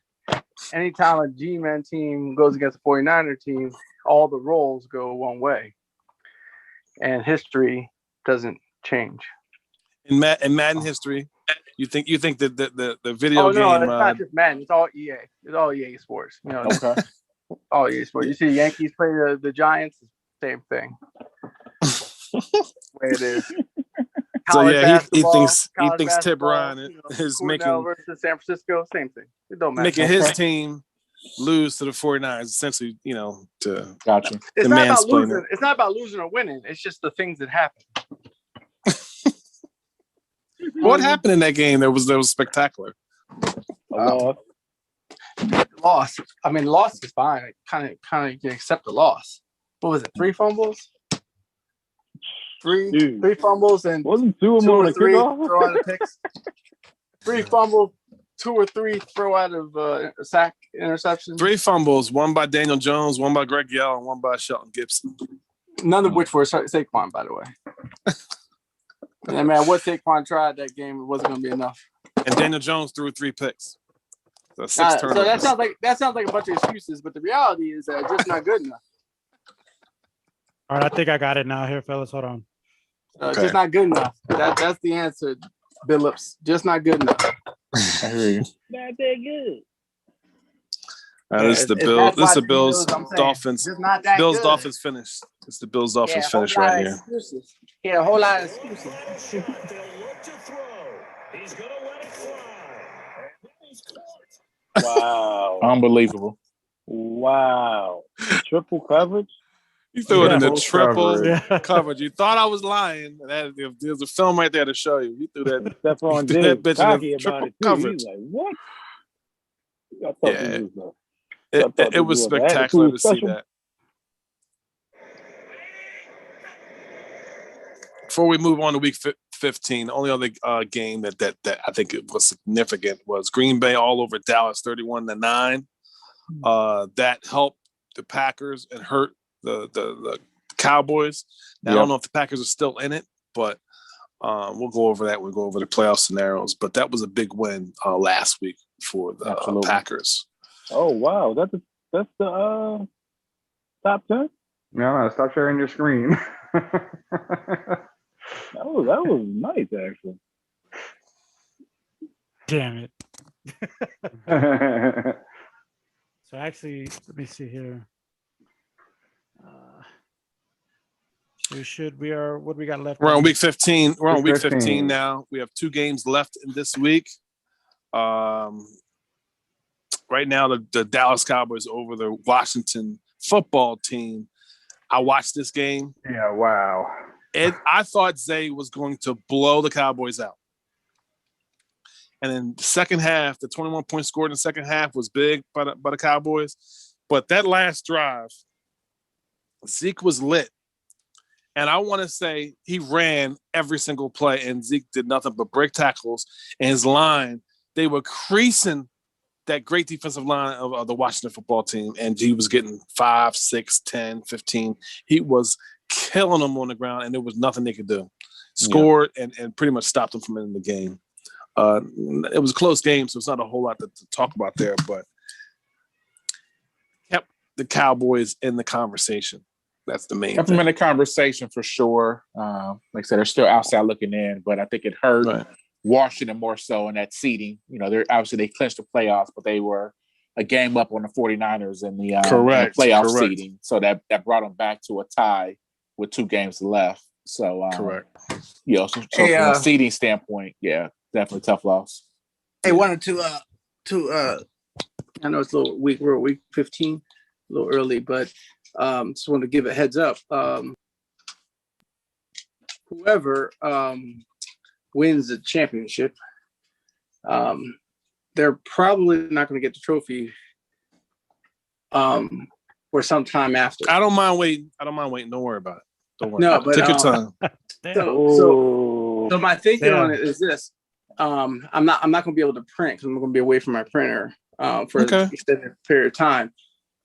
anytime a G-Men team goes against a 49er team, all the roles go one way, and history doesn't change. In Madden history, you think that the video game? Oh no, it's not just Madden. It's all EA. It's all EA Sports. Okay. All EA Sports. You see the Yankees play the Giants, same thing. The way it is. So yeah, he thinks Tiburon is making versus San Francisco, same thing. It don't matter. Making his team lose to the 49ers, essentially, to gotcha. It's not about losing. It's not about losing or winning. It's just the things that happen. What happened in that game? That was spectacular. Loss. I mean, loss is fine. Kind of you accept the loss. What was it? 3 fumbles? Three fumbles and wasn't 2 or 3 throw out of picks. 3 fumbles, 2 or 3 throw out of sack interceptions. 3 fumbles, 1 by Daniel Jones, 1 by Greg Yell, and 1 by Shelton Gibson. None of which were Saquon, by the way. And man, what Saquon tried that game, it wasn't going to be enough. And Daniel Jones threw 3 picks. So 6 So turnovers. that sounds like a bunch of excuses, but the reality is that it's just not good enough. All right, I think I got it now. Here, fellas, hold on. It's just not good enough. That's the answer, Billups. Just not good enough. I hear you. Not that good. This is the Bills. This is the Bills Dolphins. Bills Dolphins finish. It's the Bills Dolphins finish right here. Excuses. Yeah, a whole lot of excuses. They'll look to throw. He's gonna let it fly. He's caught. Wow. Unbelievable. Wow. Triple coverage? You threw it in the Full triple coverage. coverage. You thought I was lying. There's a film right there to show you. You threw that. Stephon threw that Diggs bitch in cocky the about triple it too. coverage. He's like, what? I thought Yeah. this was It was the spectacular to see special. that. Before we move on to week 15, the only other game that I think it was significant was Green Bay all over Dallas, 31-9. That helped the Packers and hurt the Cowboys. Now, I don't know if the Packers are still in it, but we'll go over that. We'll go over the playoff scenarios. But that was a big win last week for the Packers. Oh wow, that's the top 10. No, stop sharing your screen. That was nice actually. Damn it. So actually, let me see here. What do we got left? We're on week 15. We're on Week week 15 15 now. We have 2 games left in this week. Right now, the Dallas Cowboys over the Washington football team. I watched this game. Yeah, wow. I thought Zay was going to blow the Cowboys out. And in the second half, the 21 points scored in the second half was big by the Cowboys. But that last drive, Zeke was lit. And I want to say he ran every single play, and Zeke did nothing but break tackles. And his line, they were creasing that great defensive line of the Washington football team, and he was getting 5, 6, 10, 15. He was killing them on the ground, and there was nothing they could do. Scored and pretty much stopped them from ending the game. It was a close game, so it's not a whole lot to talk about there, but kept the Cowboys in the conversation. That's the main Kept them thing. in the conversation for sure. Like I said, they're still outside looking in, but I think it hurt Washington more so in that seeding. You know, they clinched the playoffs, but they were a game up on the 49ers in the playoff seeding. So that brought them back to a tie with 2 games left. So correct. You know, so from a seeding standpoint, yeah, definitely tough loss. Hey, wanted to I know it's a little week. We're week 15, a little early, but just wanted to give a heads up. Whoever wins the championship, they're probably not going to get the trophy for some time after. I don't mind waiting. Don't worry about it. Don't worry. No, but take your time. So my thinking on it is this: I'm not going to be able to print because I'm going to be away from my printer for an extended period of time.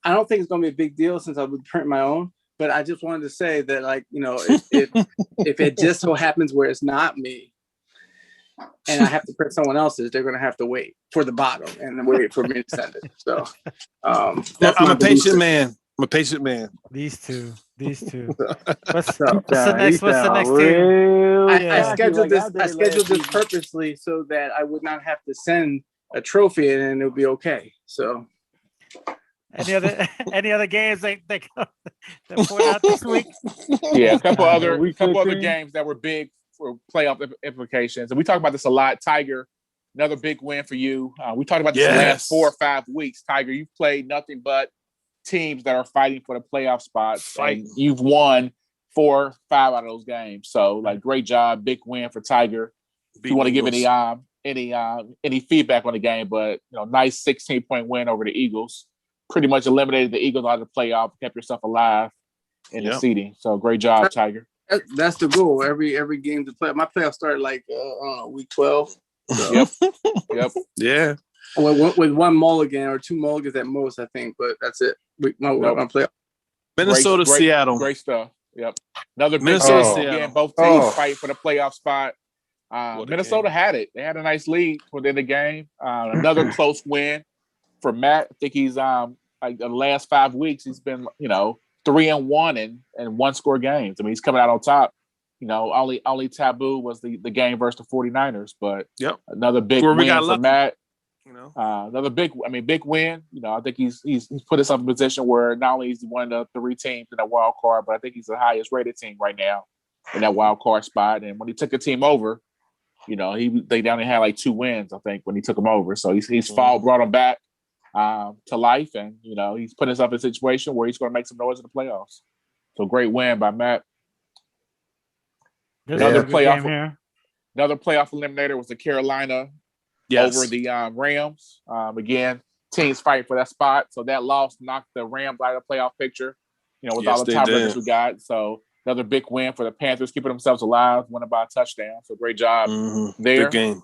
I don't think it's going to be a big deal since I would print my own. But I just wanted to say that, like, you know, if it just so happens where it's not me, and I have to print someone else's, they're going to have to wait for the bottom and wait for me to send it. So I'm a patient man. I'm a patient man. These two. What's the next team? I scheduled this purposely so that I would not have to send a trophy and it would be okay. So any other games they point out this week? Yeah, a couple other games that were big for playoff implications. And we talk about this a lot. Tiger, another big win for you. We talked about this the last 4 or 5 weeks. Tiger, you've played nothing but teams that are fighting for the playoff spots. And you've won 4 or 5 out of those games. So, like, great job. Big win for Tiger. If you want to give any feedback on the game, but, you know, nice 16-point win over the Eagles. Pretty much eliminated the Eagles out of the playoff, kept yourself alive in the seeding. So, great job, Tiger. That's the goal. Every game to play. My playoffs started like week 12. So. Yep. Yeah. With 1 mulligan or 2 mulligans at most, I think. But that's it. My playoff. Minnesota, Seattle. Great stuff. Yep. Another big Minnesota, game. Seattle. Again, both teams fighting for the playoff spot. What a Minnesota game. had it. They had a nice lead within the game. Another close win for Matt. I think he's like the last 5 weeks he's been 3-1 and one score games. I mean, he's coming out on top. Only taboo was the game versus the 49ers, but another big win for Matt. Another big win. I think he's put himself in a position where not only is he one of the 3 teams in that wild card, but I think he's the highest rated team right now in that wild card spot. And when he took the team over, they only had like 2 wins, I think, when he took them over. So he's fought, brought them back to life, and he's put himself in a situation where he's going to make some noise in the playoffs. So great win by Matt. Another playoff eliminator was the Carolina over the Rams. Again, teams fighting for that spot. So that loss knocked the Rams out of the playoff picture, with all the tiebreakers we got. So another big win for the Panthers, keeping themselves alive, winning by a touchdown. So great job there. Good game.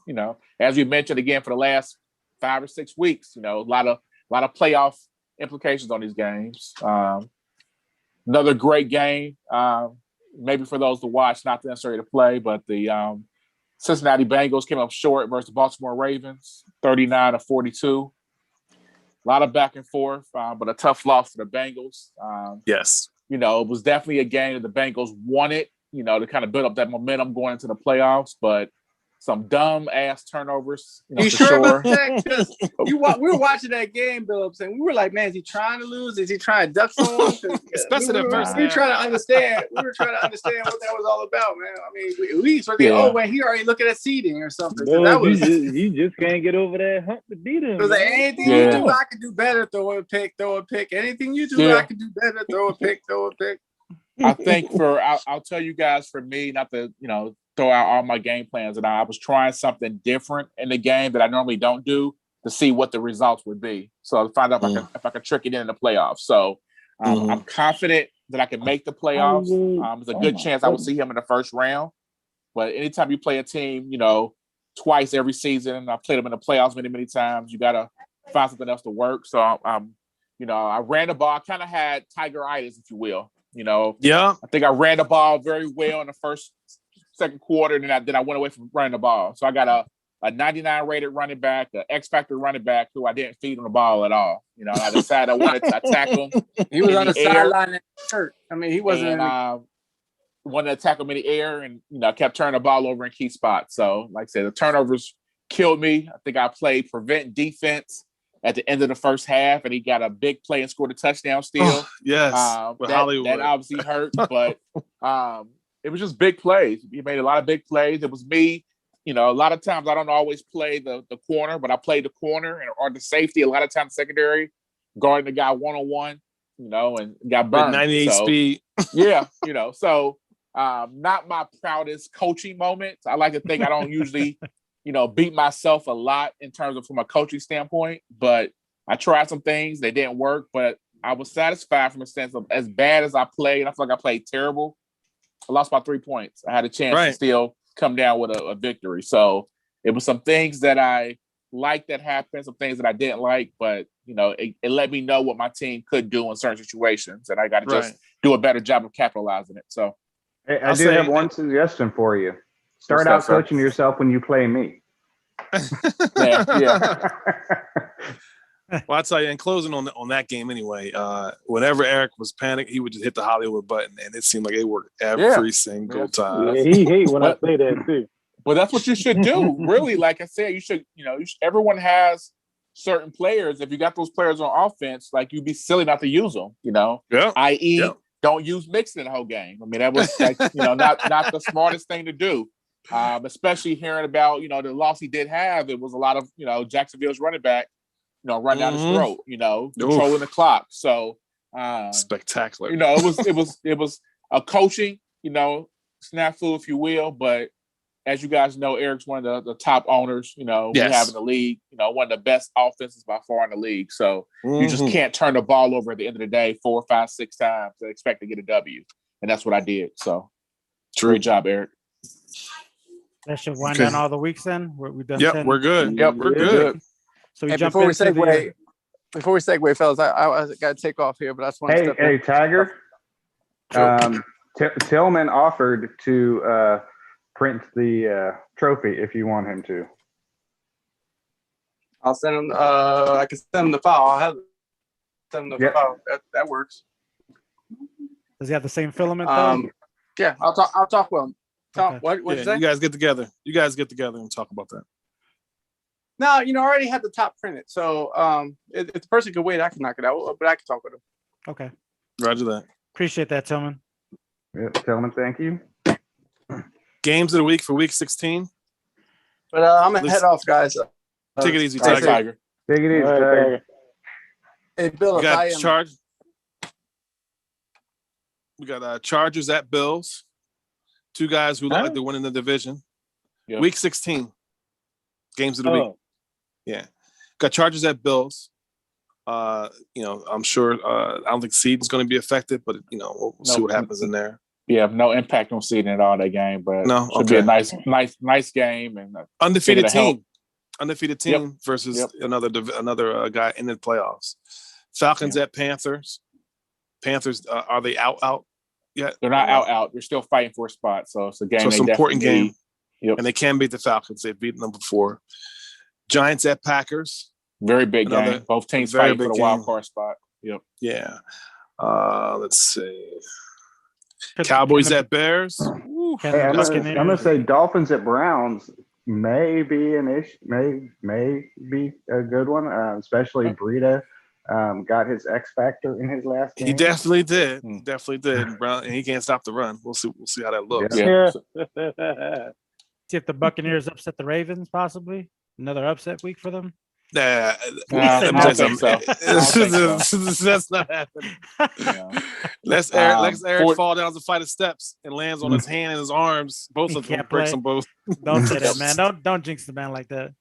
As you mentioned again, for the last 5 or 6 weeks, a lot of playoff implications on these games. Another great game, maybe for those to watch, not necessarily to play, but the Cincinnati Bengals came up short versus the Baltimore Ravens, 39-42. A lot of back and forth, but a tough loss for the Bengals. Yes. It was definitely a game that the Bengals wanted, to kind of build up that momentum going into the playoffs, but some dumb ass turnovers. You sure about that? Because we were watching that game, Billups, and we were like, "Man, is he trying to lose? Is he trying to duck someone?" Especially the first. We were trying to understand. We were trying to understand what that was all about, man. I mean, we sort of he already looking at seeding or something. No, that was you just can't get over that hump to beat him. It was like, anything you do, I can do better. Throw a pick. Anything you do, I can do better. Throw a pick. I think I'll tell you guys, for me, not to throw out all my game plans, and I was trying something different in the game that I normally don't do to see what the results would be. So I'll find out if I can trick it in the playoffs. So I'm confident that I can make the playoffs. There's a good chance I will see him in the first round. But anytime you play a team, twice every season, I've played them in the playoffs many, many times. You got to find something else to work. So I ran the ball. I kind of had Tiger-itis, if you will. I think I ran the ball very well in the second quarter, and then I went away from running the ball. So I got a 99 rated running back, an X Factor running back who I didn't feed on the ball at all. I decided I wanted to attack him. He was on the sideline. I mean, he wasn't. Wanted to attack him in the air, and I kept turning the ball over in key spots. So, like I said, the turnovers killed me. I think I played prevent defense at the end of the first half, and he got a big play and scored a touchdown still. That obviously hurt, but it was just big plays. He made a lot of big plays. It was me. A lot of times I don't always play the corner, but I played the corner or the safety. A lot of times secondary, guarding the guy one-on-one, and got burned. 98 speed. So not my proudest coaching moment. I like to think I don't usually, beat myself a lot in terms of from a coaching standpoint, but I tried some things. They didn't work, but I was satisfied from a sense of as bad as I played, and I feel like I played terrible. I lost by 3 points. I had a chance to still come down with a victory. So it was some things that I liked that happened, some things that I didn't like, but it let me know what my team could do in certain situations, and I got to just do a better job of capitalizing it. So I do have one suggestion for you. Start out coaching yourself when you play me. Yeah. Well, I'll tell you, in closing on that game anyway, whenever Eric was panicked, he would just hit the Hollywood button, and it seemed like it worked every single time. Yeah, he hate when I say that too. Well, that's what you should do. Really, like I said, you should, everyone has certain players. If you got those players on offense, like you'd be silly not to use them, i.e. Don't use Mixon the whole game. I mean, that was not the smartest thing to do. Especially hearing about, the loss he did have. It was a lot of, Jacksonville's running back, run down his throat, controlling the clock. So spectacular. It was a coaching, snafu, if you will. But as you guys know, Eric's one of the top owners, we have in the league, one of the best offenses by far in the league. So you just can't turn the ball over at the end of the day 4, 5, 6 times and expect to get a W. And that's what I did. So great job, Eric. That should wind down all the weeks then. We're done. Yep, 10? We're good. Yep, we're good. So before we segue, fellas, I got to take off here, but I just want to step in. Tiger. Tillman offered to print the trophy if you want him to. I'll send him. I can send him the file. I'll have send him the file. That works. Does he have the same filament though? Yeah, I'll talk with him. Tom, Okay. what you say? You guys get together. You guys get together and talk about that. No, I already had the top printed. So if the person could wait, I can knock it out. But I can talk with him. Okay. Roger that. Appreciate that, Tillman. Yeah, Tillman, thank you. Games of the week for week 16. But I'm gonna head off, guys. Take it easy, Tiger. Tiger. Take it easy, All right, Tiger. Hey, Bill, We if got I am Charge. We got Chargers at Bills. Two guys who look like they're winning the division. Yep. Week 16. Games of the week. Yeah. Got Chargers at Bills. I'm sure I don't think seeding's going to be affected, but we'll see what happens in there. Yeah, no impact on seeding at all that game, but should be a nice game and undefeated team. Undefeated team Yep. versus another guy in the playoffs. Falcons at Panthers. Panthers, are they out yet? They're not out. They're still fighting for a spot, so it's a game. So it's an important game. Yep. And they can beat the Falcons. They've beaten them before. Giants at Packers. Very big game. Both teams fighting for the wild card spot. Yep. Yeah. Let's see. Cowboys at Bears. Hey, I'm gonna say Dolphins at Browns may be an issue. May be a good one, especially Breida. Got his X factor in his last game. He definitely did. Brown, and he can't stop the run. We'll see how that looks. Yeah. See if the Buccaneers upset the Ravens, possibly another upset week for them. I don't think so. That's not happening. Yeah. Let's Eric fall down the flight of steps and lands on his hand and his arms. Both of them breaks them both. Don't say that, man. Don't jinx the man like that.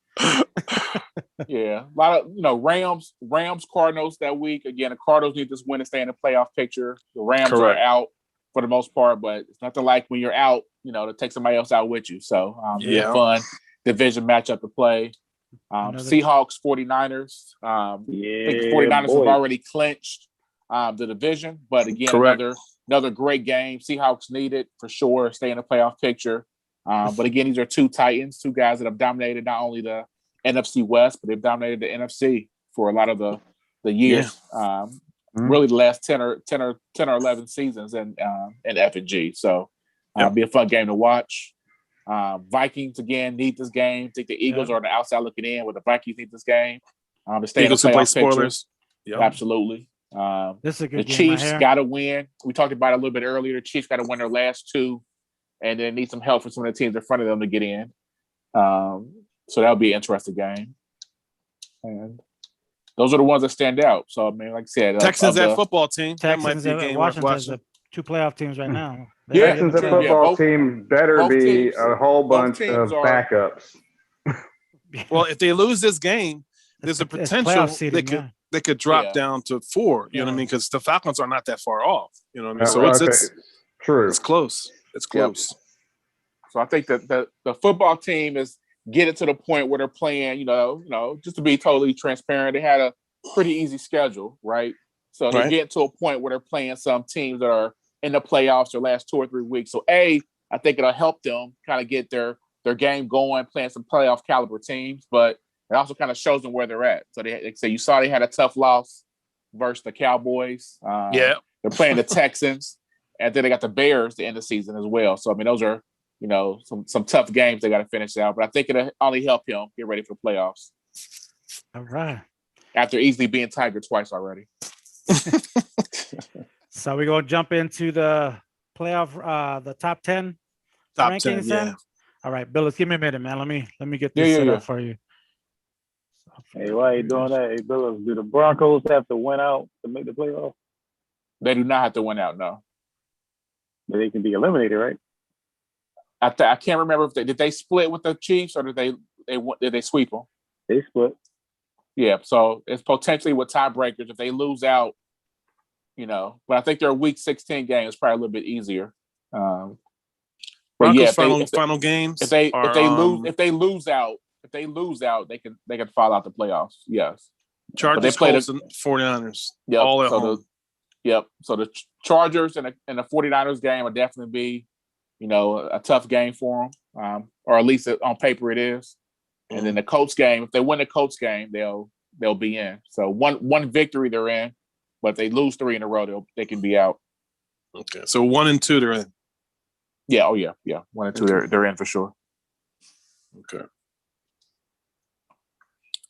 Yeah, a lot of Rams, Cardinals that week. Again, the Cardinals need this win to stay in the playoff picture. The Rams are out for the most part, but it's nothing like when you're out, to take somebody else out with you. So be a fun division matchup to play. Seahawks, 49ers. I think the 49ers have already clinched the division, but again, another great game. Seahawks need it for sure, stay in the playoff picture. But again, these are two Titans, two guys that have dominated not only the NFC West, but they've dominated the NFC for a lot of the years. Really the last 10 or 11 seasons in FNG. So it'll be a fun game to watch. Vikings again need this game. I think the Eagles are on the outside looking in, but the Vikings need this game to stay Eagles in the play playoff spoilers. Yep. Absolutely. This is a good the game. Chiefs got to win. We talked about it a little bit earlier. The Chiefs got to win their last two, and then need some help from some of the teams in front of them to get in. So that'll be an interesting game. And those are the ones that stand out. So like I said, Texans that football team. Texans that might be a game worth watching. Two playoff teams right now. Texans at football team better be a whole bunch of backups. Well, if they lose this game, there's a potential they could drop down to 4. You know what I mean? Because the Falcons are not that far off. You know what I mean? So it's true. It's close. It's close. Yep. So I think that the football team is getting to the point where they're playing. Just to be totally transparent, they had a pretty easy schedule, right? So they're getting to a point where they're playing some teams that are in the playoffs their last 2 or 3 weeks. So I think it'll help them kind of get their game going, playing some playoff caliber teams, but it also kind of shows them where they're at. So you saw they had a tough loss versus the Cowboys. They're playing the Texans, and then they got the Bears to end the season as well. So those are some tough games they got to finish out. But I think it'll only help him get ready for the playoffs. All right. After easily being Tiger twice already. So we're going to jump into the playoff, the top 10 rankings. 10, yeah. All right, Bill, give me a minute, man. Let me get this set up for you. Hey, why are you doing that? Hey, Bill, do the Broncos have to win out to make the playoff? They do not have to win out, no. But they can be eliminated, right? I can't remember if did they split with the Chiefs or did they sweep them? They split. Yeah, so it's potentially with tiebreakers if they lose out, But I think their Week 16 game is probably a little bit easier. Broncos final games. If they lose out, they can fall out the playoffs. Yes. Chargers, Colts, and 49ers. All at home. Yep. So the Chargers and the 49ers game will definitely be, a tough game for them, or at least on paper it is. And then the Colts game, if they win the Colts game, they'll be in. So one victory they're in, but if they lose 3 in a row, they can be out. Okay, so 1 and 2 they're in. Yeah. Oh yeah. 1 and 2 they're in for sure. Okay.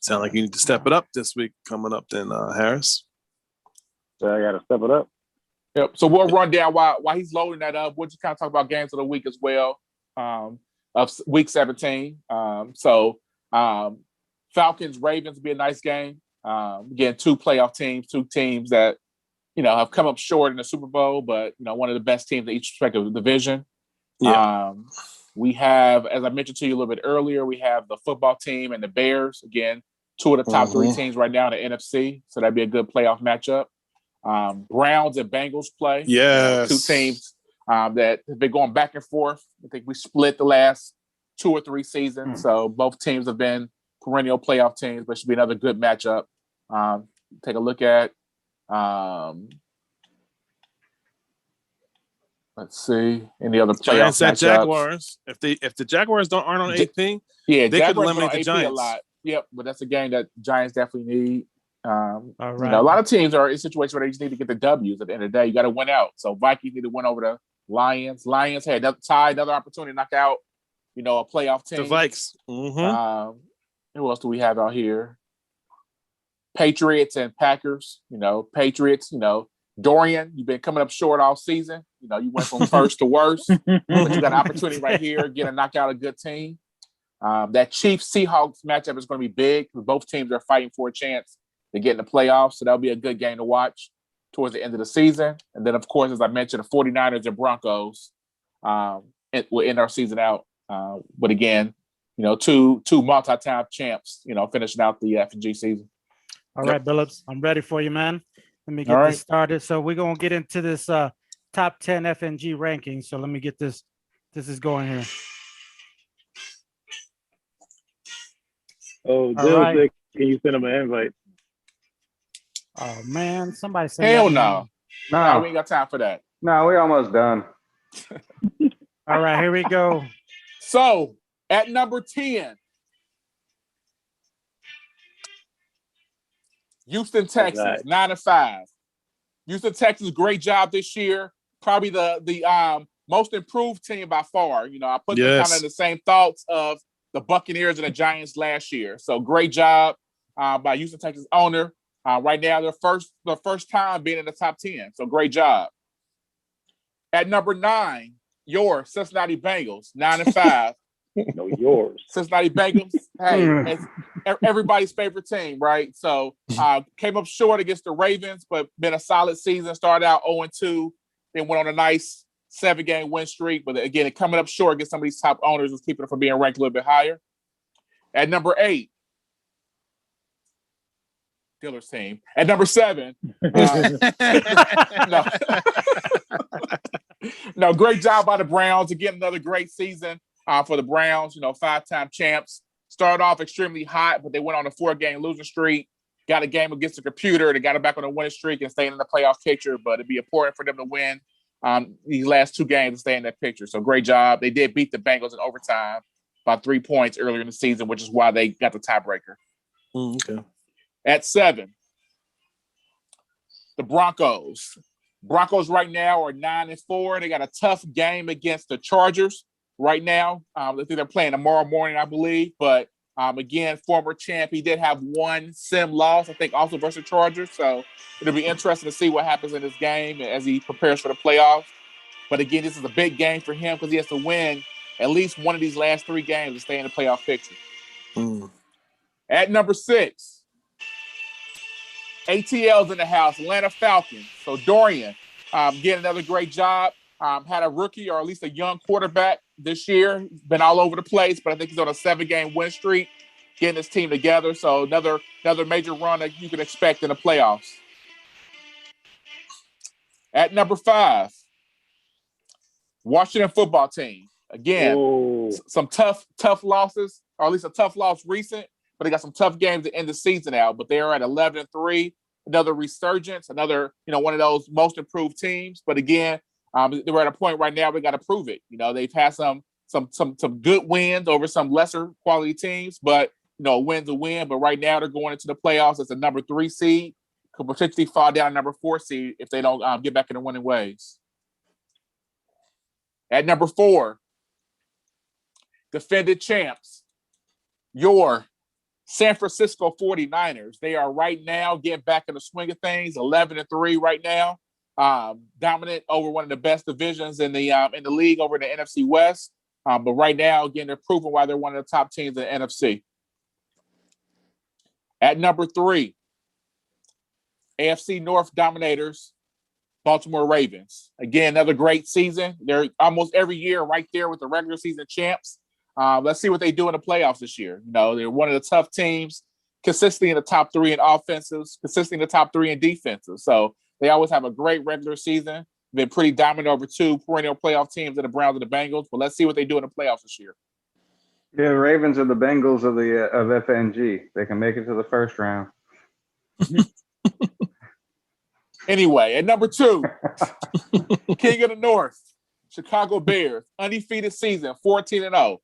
Sound like you need to step it up this week coming up then, Harris. So I got to step it up. Yep. So we'll run down while he's loading that up. We'll just kind of talk about games of the week as well, of week 17. Falcons Ravens will be a nice game. Again, 2 playoff teams, 2 teams that have come up short in the Super Bowl, but one of the best teams in each respective division. Yeah. We have, as I mentioned to you a little bit earlier, we have the football team and the Bears. Again, 2 of the top 3 teams right now in the NFC, so that'd be a good playoff matchup. Browns and Bengals play. Yes. 2 teams that have been going back and forth. I think we split the last 2 or 3 seasons, so both teams have been perennial playoff teams, but should be another good matchup. Take a look at. Let's see any other playoff Giants at matchups. Jaguars. If the Jaguars aren't on AP, they could Jaguars eliminate the AP Giants a lot. Yep, but that's a game that Giants definitely need. All right. A lot of teams are in a situation where they just need to get the W's at the end of the day. You got to win out. So Vikings need to win over the Lions. Lions had another opportunity to knock out, a playoff team. The Vikes. Mm-hmm. Who else do we have out here? Patriots and Packers. Patriots. Dorian, you've been coming up short all season. You went from first to worst, but you got an opportunity right here, get to knock out a good team. That Chiefs-Seahawks matchup is going to be big because both teams are fighting for a chance to get in the playoffs, so that'll be a good game to watch towards the end of the season. And then, of course, as I mentioned, the 49ers and Broncos will end our season out. But again, two multi-time champs, finishing out the FNG season. All right, Billups, I'm ready for you, man. Let me get this started. So we're going to get into this top 10 FNG rankings. So let me get this. This is going here. Oh, Bill said, can you send him an invite? Oh, man. Somebody send Hell that no. No, we ain't got time for that. No, we're almost done. All right, here we go. So at number 10, Houston, Texas, 9-5. Houston, Texas, great job this year. Probably the most improved team by far. I put them kind of in the same thoughts of the Buccaneers and the Giants last year. So great job by Houston, Texas owner. Right now, their first time being in the top 10. So great job. At number 9, your Cincinnati Bengals, 9-5. No, yours. Cincinnati Bengals. Hey, it's everybody's favorite team, right? So came up short against the Ravens, but been a solid season. Started out 0-2, then went on a nice 7-game win streak. But again, coming up short against some of these top owners was keeping it from being ranked a little bit higher. At number 8, Steelers team. At number 7, no, great job by the Browns. Again, another great season for the Browns. 5-time champs. Started off extremely hot, but they went on a 4-game losing streak. Got a game against the computer. They got it back on a winning streak and staying in the playoff picture. But it'd be important for them to win these last 2 games to stay in that picture. So great job. They did beat the Bengals in overtime by 3 points earlier in the season, which is why they got the tiebreaker. Okay. At 7, the Broncos. Broncos right now are 9-4. They got a tough game against the Chargers right now. I think they're playing tomorrow morning, I believe. But again, former champ, he did have 1 sim loss, I think, also versus Chargers. So it'll be interesting to see what happens in this game as he prepares for the playoffs. But again, this is a big game for him because he has to win at least one of these last 3 games to stay in the playoff picture. At number 6, ATL's in the house, Atlanta Falcons. So Dorian getting another great job. Had a rookie or at least a young quarterback this year. He's been all over the place, but I think he's on a 7-game win streak, getting his team together. So another major run that you can expect in the playoffs. At number 5, Washington football team. Again, some tough losses, or at least a tough loss recent, but they got some tough games to end the season out. But they are at 11-3. another resurgence, another, one of those most improved teams. But again, we're at a point right now we got to prove it. They've had some good wins over some lesser quality teams, but a win's a win. But right now they're going into the playoffs as a number 3 seed, could potentially fall down to number 4 seed if they don't get back in the winning ways. At number 4, defended champs, your San Francisco 49ers. They are right now getting back in the swing of things, 11-3 right now. Dominant over one of the best divisions in the league over in the NFC West. But right now, again, they're proving why they're one of the top teams in the NFC. At number 3, AFC North dominators, Baltimore Ravens. Again, another great season. They're almost every year right there with the regular season champs. Let's see what they do in the playoffs this year. They're one of the tough teams, consistently in the top 3 in offenses, consistently in the top 3 in defenses. So they always have a great regular season. Been pretty dominant over 2 perennial playoff teams in the Browns and the Bengals. But let's see what they do in the playoffs this year. Yeah, the Ravens are the Bengals of FNG. They can make it to the first round. Anyway, at number 2, King of the North, Chicago Bears, undefeated season, 14-0.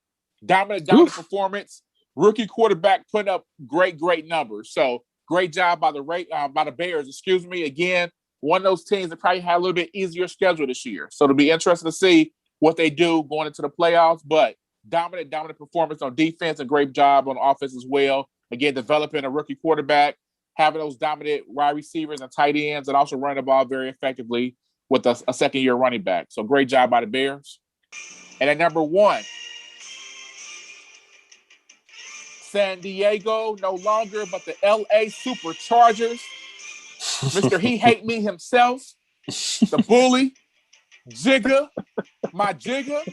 Dominant performance. Rookie quarterback putting up great numbers. So great job by the Bears. Again, one of those teams that probably had a little bit easier schedule this year. So it'll be interesting to see what they do going into the playoffs. But dominant performance on defense and great job on offense as well. Again, developing a rookie quarterback, having those dominant wide receivers and tight ends, and also running the ball very effectively with a second-year running back. So great job by the Bears. And at number 1, San Diego, no longer, but the LA Superchargers. Mr. He Hate Me himself, the bully, Jigga, my Jigga.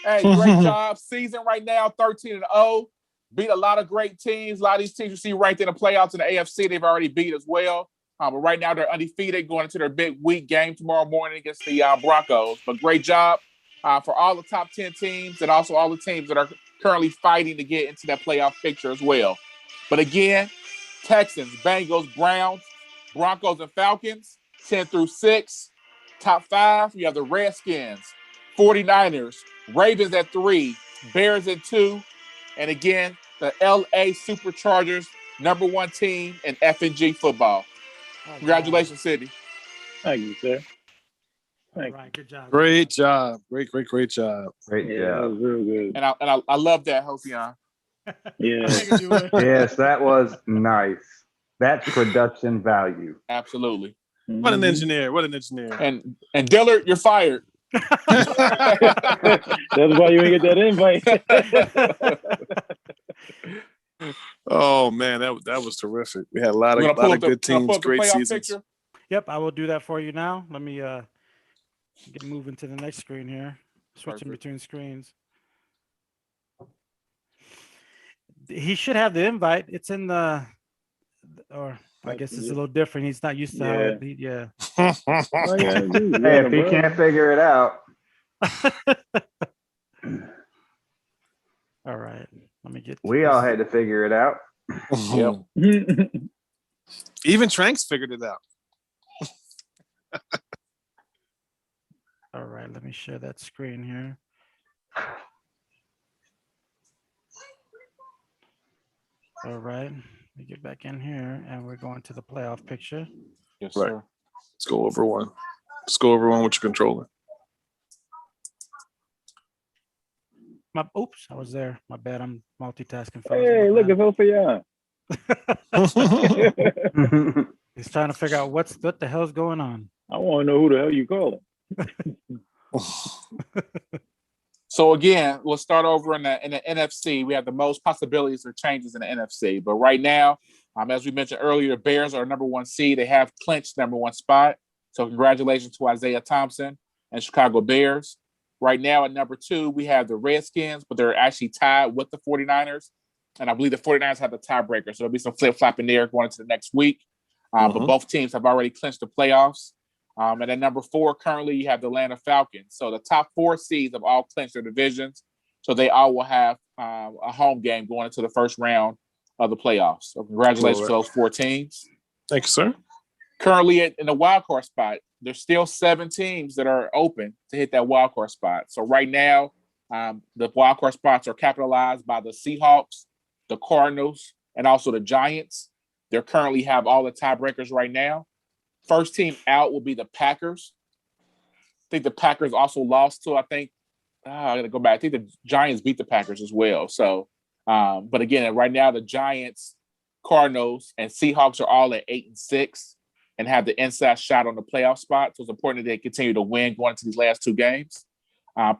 Hey, great job. Season right now, 13-0. Beat a lot of great teams. A lot of these teams you see ranked in the playoffs in the AFC, they've already beat as well. But right now they're undefeated going into their big week game tomorrow morning against the Broncos. But great job for all the top 10 teams and also all the teams that are currently fighting to get into that playoff picture as well. But again, Texans, Bengals, Browns, Broncos, and Falcons, 10-6. Top 5, you have the Redskins, 49ers, Ravens at 3, Bears at 2, and again, the LA Superchargers, number 1 team in FNG football. Congratulations, Sidney. Thank you, sir. All right, good job. Great job. Great job. Great That job. was real good. And I love that, Hosian. Yeah. Yes, that was nice. That's production value. Absolutely. What an engineer. And Dillard, you're fired. That's why you didn't get that invite. Oh man, that was terrific. We had a lot of good teams, great seasons. Picture? Yep, I will do that for you now. Let me get moving to the next screen here. Switching between screens. He should have the invite. It's in the, or I guess it's a little different. He's not used to how it beat. Yeah. Hey, if he can't figure it out. All right. Let me get. We all had to figure it out. Yep. Even Tranks figured it out. All right. Let me share that screen here. All right. Let me get back in here, and we're going to the playoff picture. Yes, Right. sir. Let's go over one. Let's go over one with your controller. Oops, I was there. My bad. I'm multitasking. Hey, look, it's Hosian. He's trying to figure out what the hell's going on. I want to know who the hell you calling. So again, we'll start over in the NFC. We have the most possibilities for changes in the NFC. But right now, as we mentioned earlier, the Bears are number 1 seed. They have clinched number 1 spot. So congratulations to Isaiah Thompson and Chicago Bears. Right now at number 2, we have the Redskins, but they're actually tied with the 49ers. And I believe the 49ers have the tiebreaker. So there'll be some flip-flopping there going into the next week. But both teams have already clinched the playoffs. And at number 4, currently, you have the Atlanta Falcons. So the top 4 seeds have all clinched their divisions. So they all will have a home game going into the first round of the playoffs. So congratulations to those 4 teams. Thank you, sir. currently in the wild card spot. There's still 7 teams that are open to hit that wild card spot. So right now, the wild card spots are capitalized by the Seahawks, the Cardinals, and also the Giants. They currently have all the tiebreakers right now. First team out will be the Packers. I think the Packers also lost to, I got to go back. I think the Giants beat the Packers as well. So, but again, right now the Giants, Cardinals, and Seahawks are all at 8-6 and have the inside shot on the playoff spot. So it's important that they continue to win going into these last 2 games.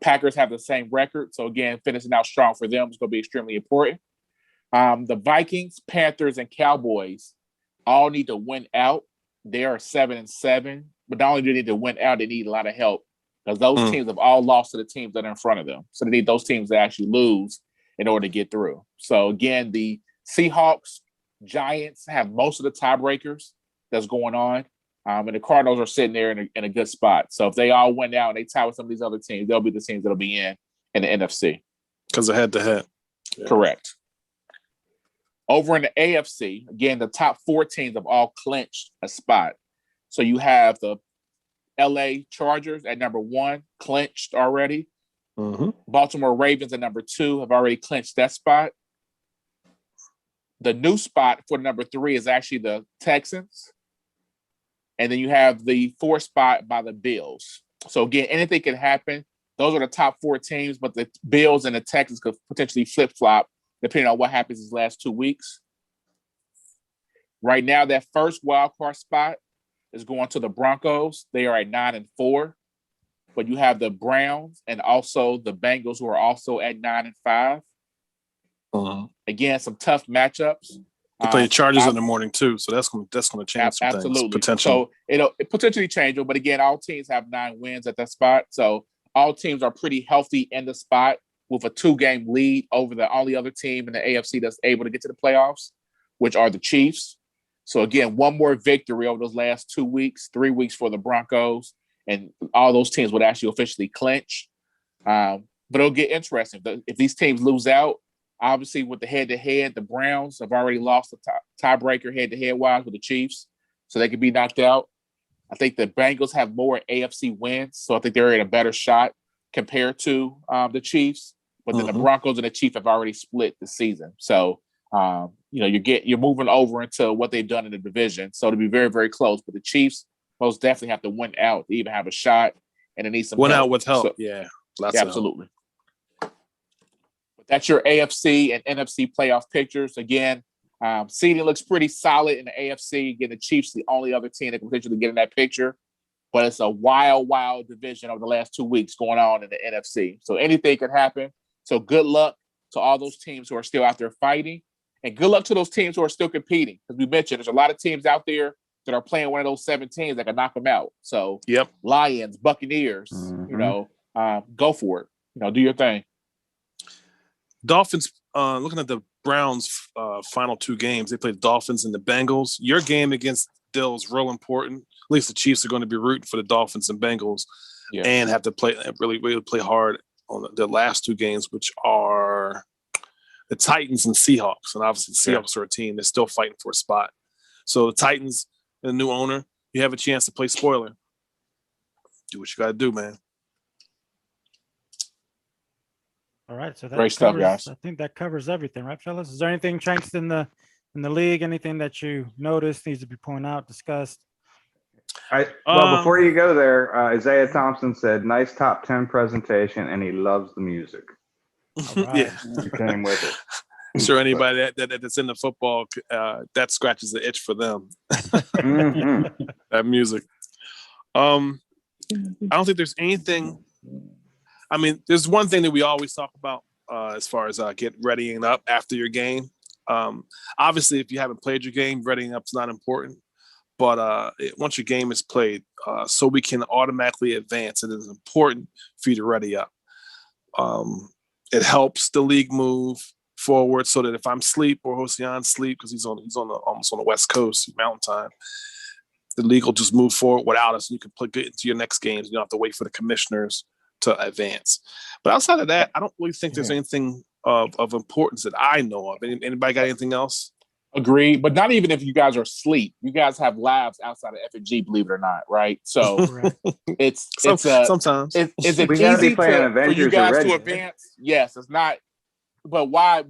Packers have the same record. So again, finishing out strong for them is going to be extremely important. The Vikings, Panthers, and Cowboys all need to win out. They are 7-7, but not only do they need to win out, they need a lot of help because those teams have all lost to the teams that are in front of them. So they need those teams to actually lose in order to get through. So again, the Seahawks, Giants have most of the tiebreakers that's going on. And the Cardinals are sitting there in a good spot. So if they all win out and they tie with some of these other teams, they'll be the teams that'll be in the NFC. Because they're head-to-head. Yeah. Correct. Over in the AFC, again, the top 4 teams have all clinched a spot. So you have the LA Chargers at number 1, clinched already. Mm-hmm. Baltimore Ravens at number 2 have already clinched that spot. The new spot for number 3 is actually the Texans. And then you have the 4th spot by the Bills. So again, anything can happen. Those are the top 4 teams, but the Bills and the Texans could potentially flip-flop depending on what happens these last 2 weeks. Right now, that first wild card spot is going to the Broncos. They are at 9-4. But you have the Browns and also the Bengals who are also at 9-5. Again, some tough matchups. They play the Chargers in the morning too, so that's going to change some things potentially. So it'll potentially change, but again, all teams have 9 wins at that spot. So all teams are pretty healthy in the spot with a 2-game lead over the only other team in the AFC that's able to get to the playoffs, which are the Chiefs. So again, one more victory over those last 2 weeks, 3 weeks for the Broncos, and all those teams would actually officially clinch. But it'll get interesting if these teams lose out. Obviously, with the head-to-head, the Browns have already lost the tiebreaker head-to-head wise with the Chiefs, so they could be knocked out. I think the Bengals have more AFC wins, so I think they're in a better shot compared to the Chiefs. But then the Broncos and the Chiefs have already split the season, so you're moving over into what they've done in the division. So to be very, very close, but the Chiefs most definitely have to win out to even have a shot, and it needs some win help. Out with help. So, yeah, absolutely. That's your AFC and NFC playoff pictures. Again, seeding looks pretty solid in the AFC. Again, the Chiefs the only other team that can potentially get in that picture. But it's a wild, wild division over the last 2 weeks going on in the NFC. So anything could happen. So good luck to all those teams who are still out there fighting. And good luck to those teams who are still competing. Because we mentioned there's a lot of teams out there that are playing one of those 7 teams that can knock them out. So Lions, Buccaneers, go for it. Do your thing. Dolphins, looking at the Browns' final 2 games, they played the Dolphins and the Bengals. Your game against Dill is real important. At least the Chiefs are going to be rooting for the Dolphins and Bengals and have to really play hard on the last 2 games, which are the Titans and Seahawks. And obviously the Seahawks are a team that's still fighting for a spot. So the Titans and the new owner, you have a chance to play spoiler. Do what you got to do, man. All right, so that great stuff, guys. I think that covers everything, right, fellas? Is there anything changed in the league? Anything that you noticed needs to be pointed out, discussed? Before you go there, Isaiah Thompson said, "Nice top 10 presentation," and he loves the music. Right. Yeah, he came with it. I'm sure anybody that's in the football that scratches the itch for them. That music. I don't think there's anything. I mean, there's one thing that we always talk about as far as getting readying up after your game. Obviously, if you haven't played your game, readying up is not important. But once your game is played, so we can automatically advance, it is important for you to ready up. It helps the league move forward so that if I'm asleep or Hossein sleep, because he's almost on the West Coast, Mountain Time, the league will just move forward without us, and you can get into your next games. You don't have to wait for the commissioners to advance. But outside of that, I don't really think there's anything of importance that I know of. Anybody got anything else? Agreed, but not even if you guys are asleep. You guys have labs outside of FNG, believe it or not, right? So it's sometimes. Is it We gotta be easy playing for you Avengers guys already. to advance? Yes, it's not. But why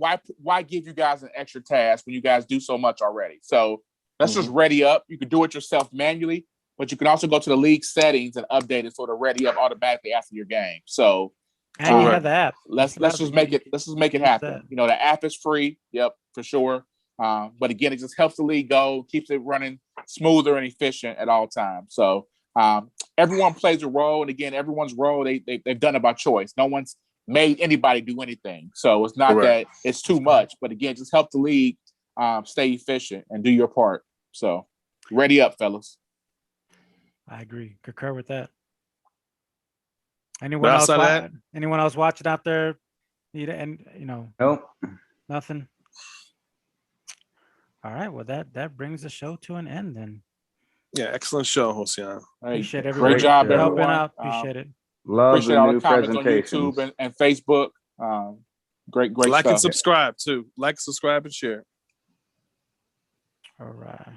give you guys an extra task when you guys do so much already? So let's just ready up. You can do it yourself manually, but you can also go to the league settings and update it sort of ready up automatically after your game. So And you have the app. let's just make it happen. You know, the app is free. Yep, for sure. But again, it just helps the league go, keeps it running smoother and efficient at all times. So everyone plays a role, and again, everyone's role they've done it by choice. No one's made anybody do anything. So it's not that it's too much, but again, just help the league stay efficient and do your part. So ready up, fellas. I agree. Concur with that. Anyone else watching out there? Nope. Nothing. All right. Well, that brings the show to an end then. Yeah, excellent show, Hossein. Appreciate everybody. Great job, helping everyone. out. Appreciate it. Love Appreciate the all new the comments on presentations. YouTube and Facebook. Great Like stuff. and subscribe too. Like, subscribe, and share. All right.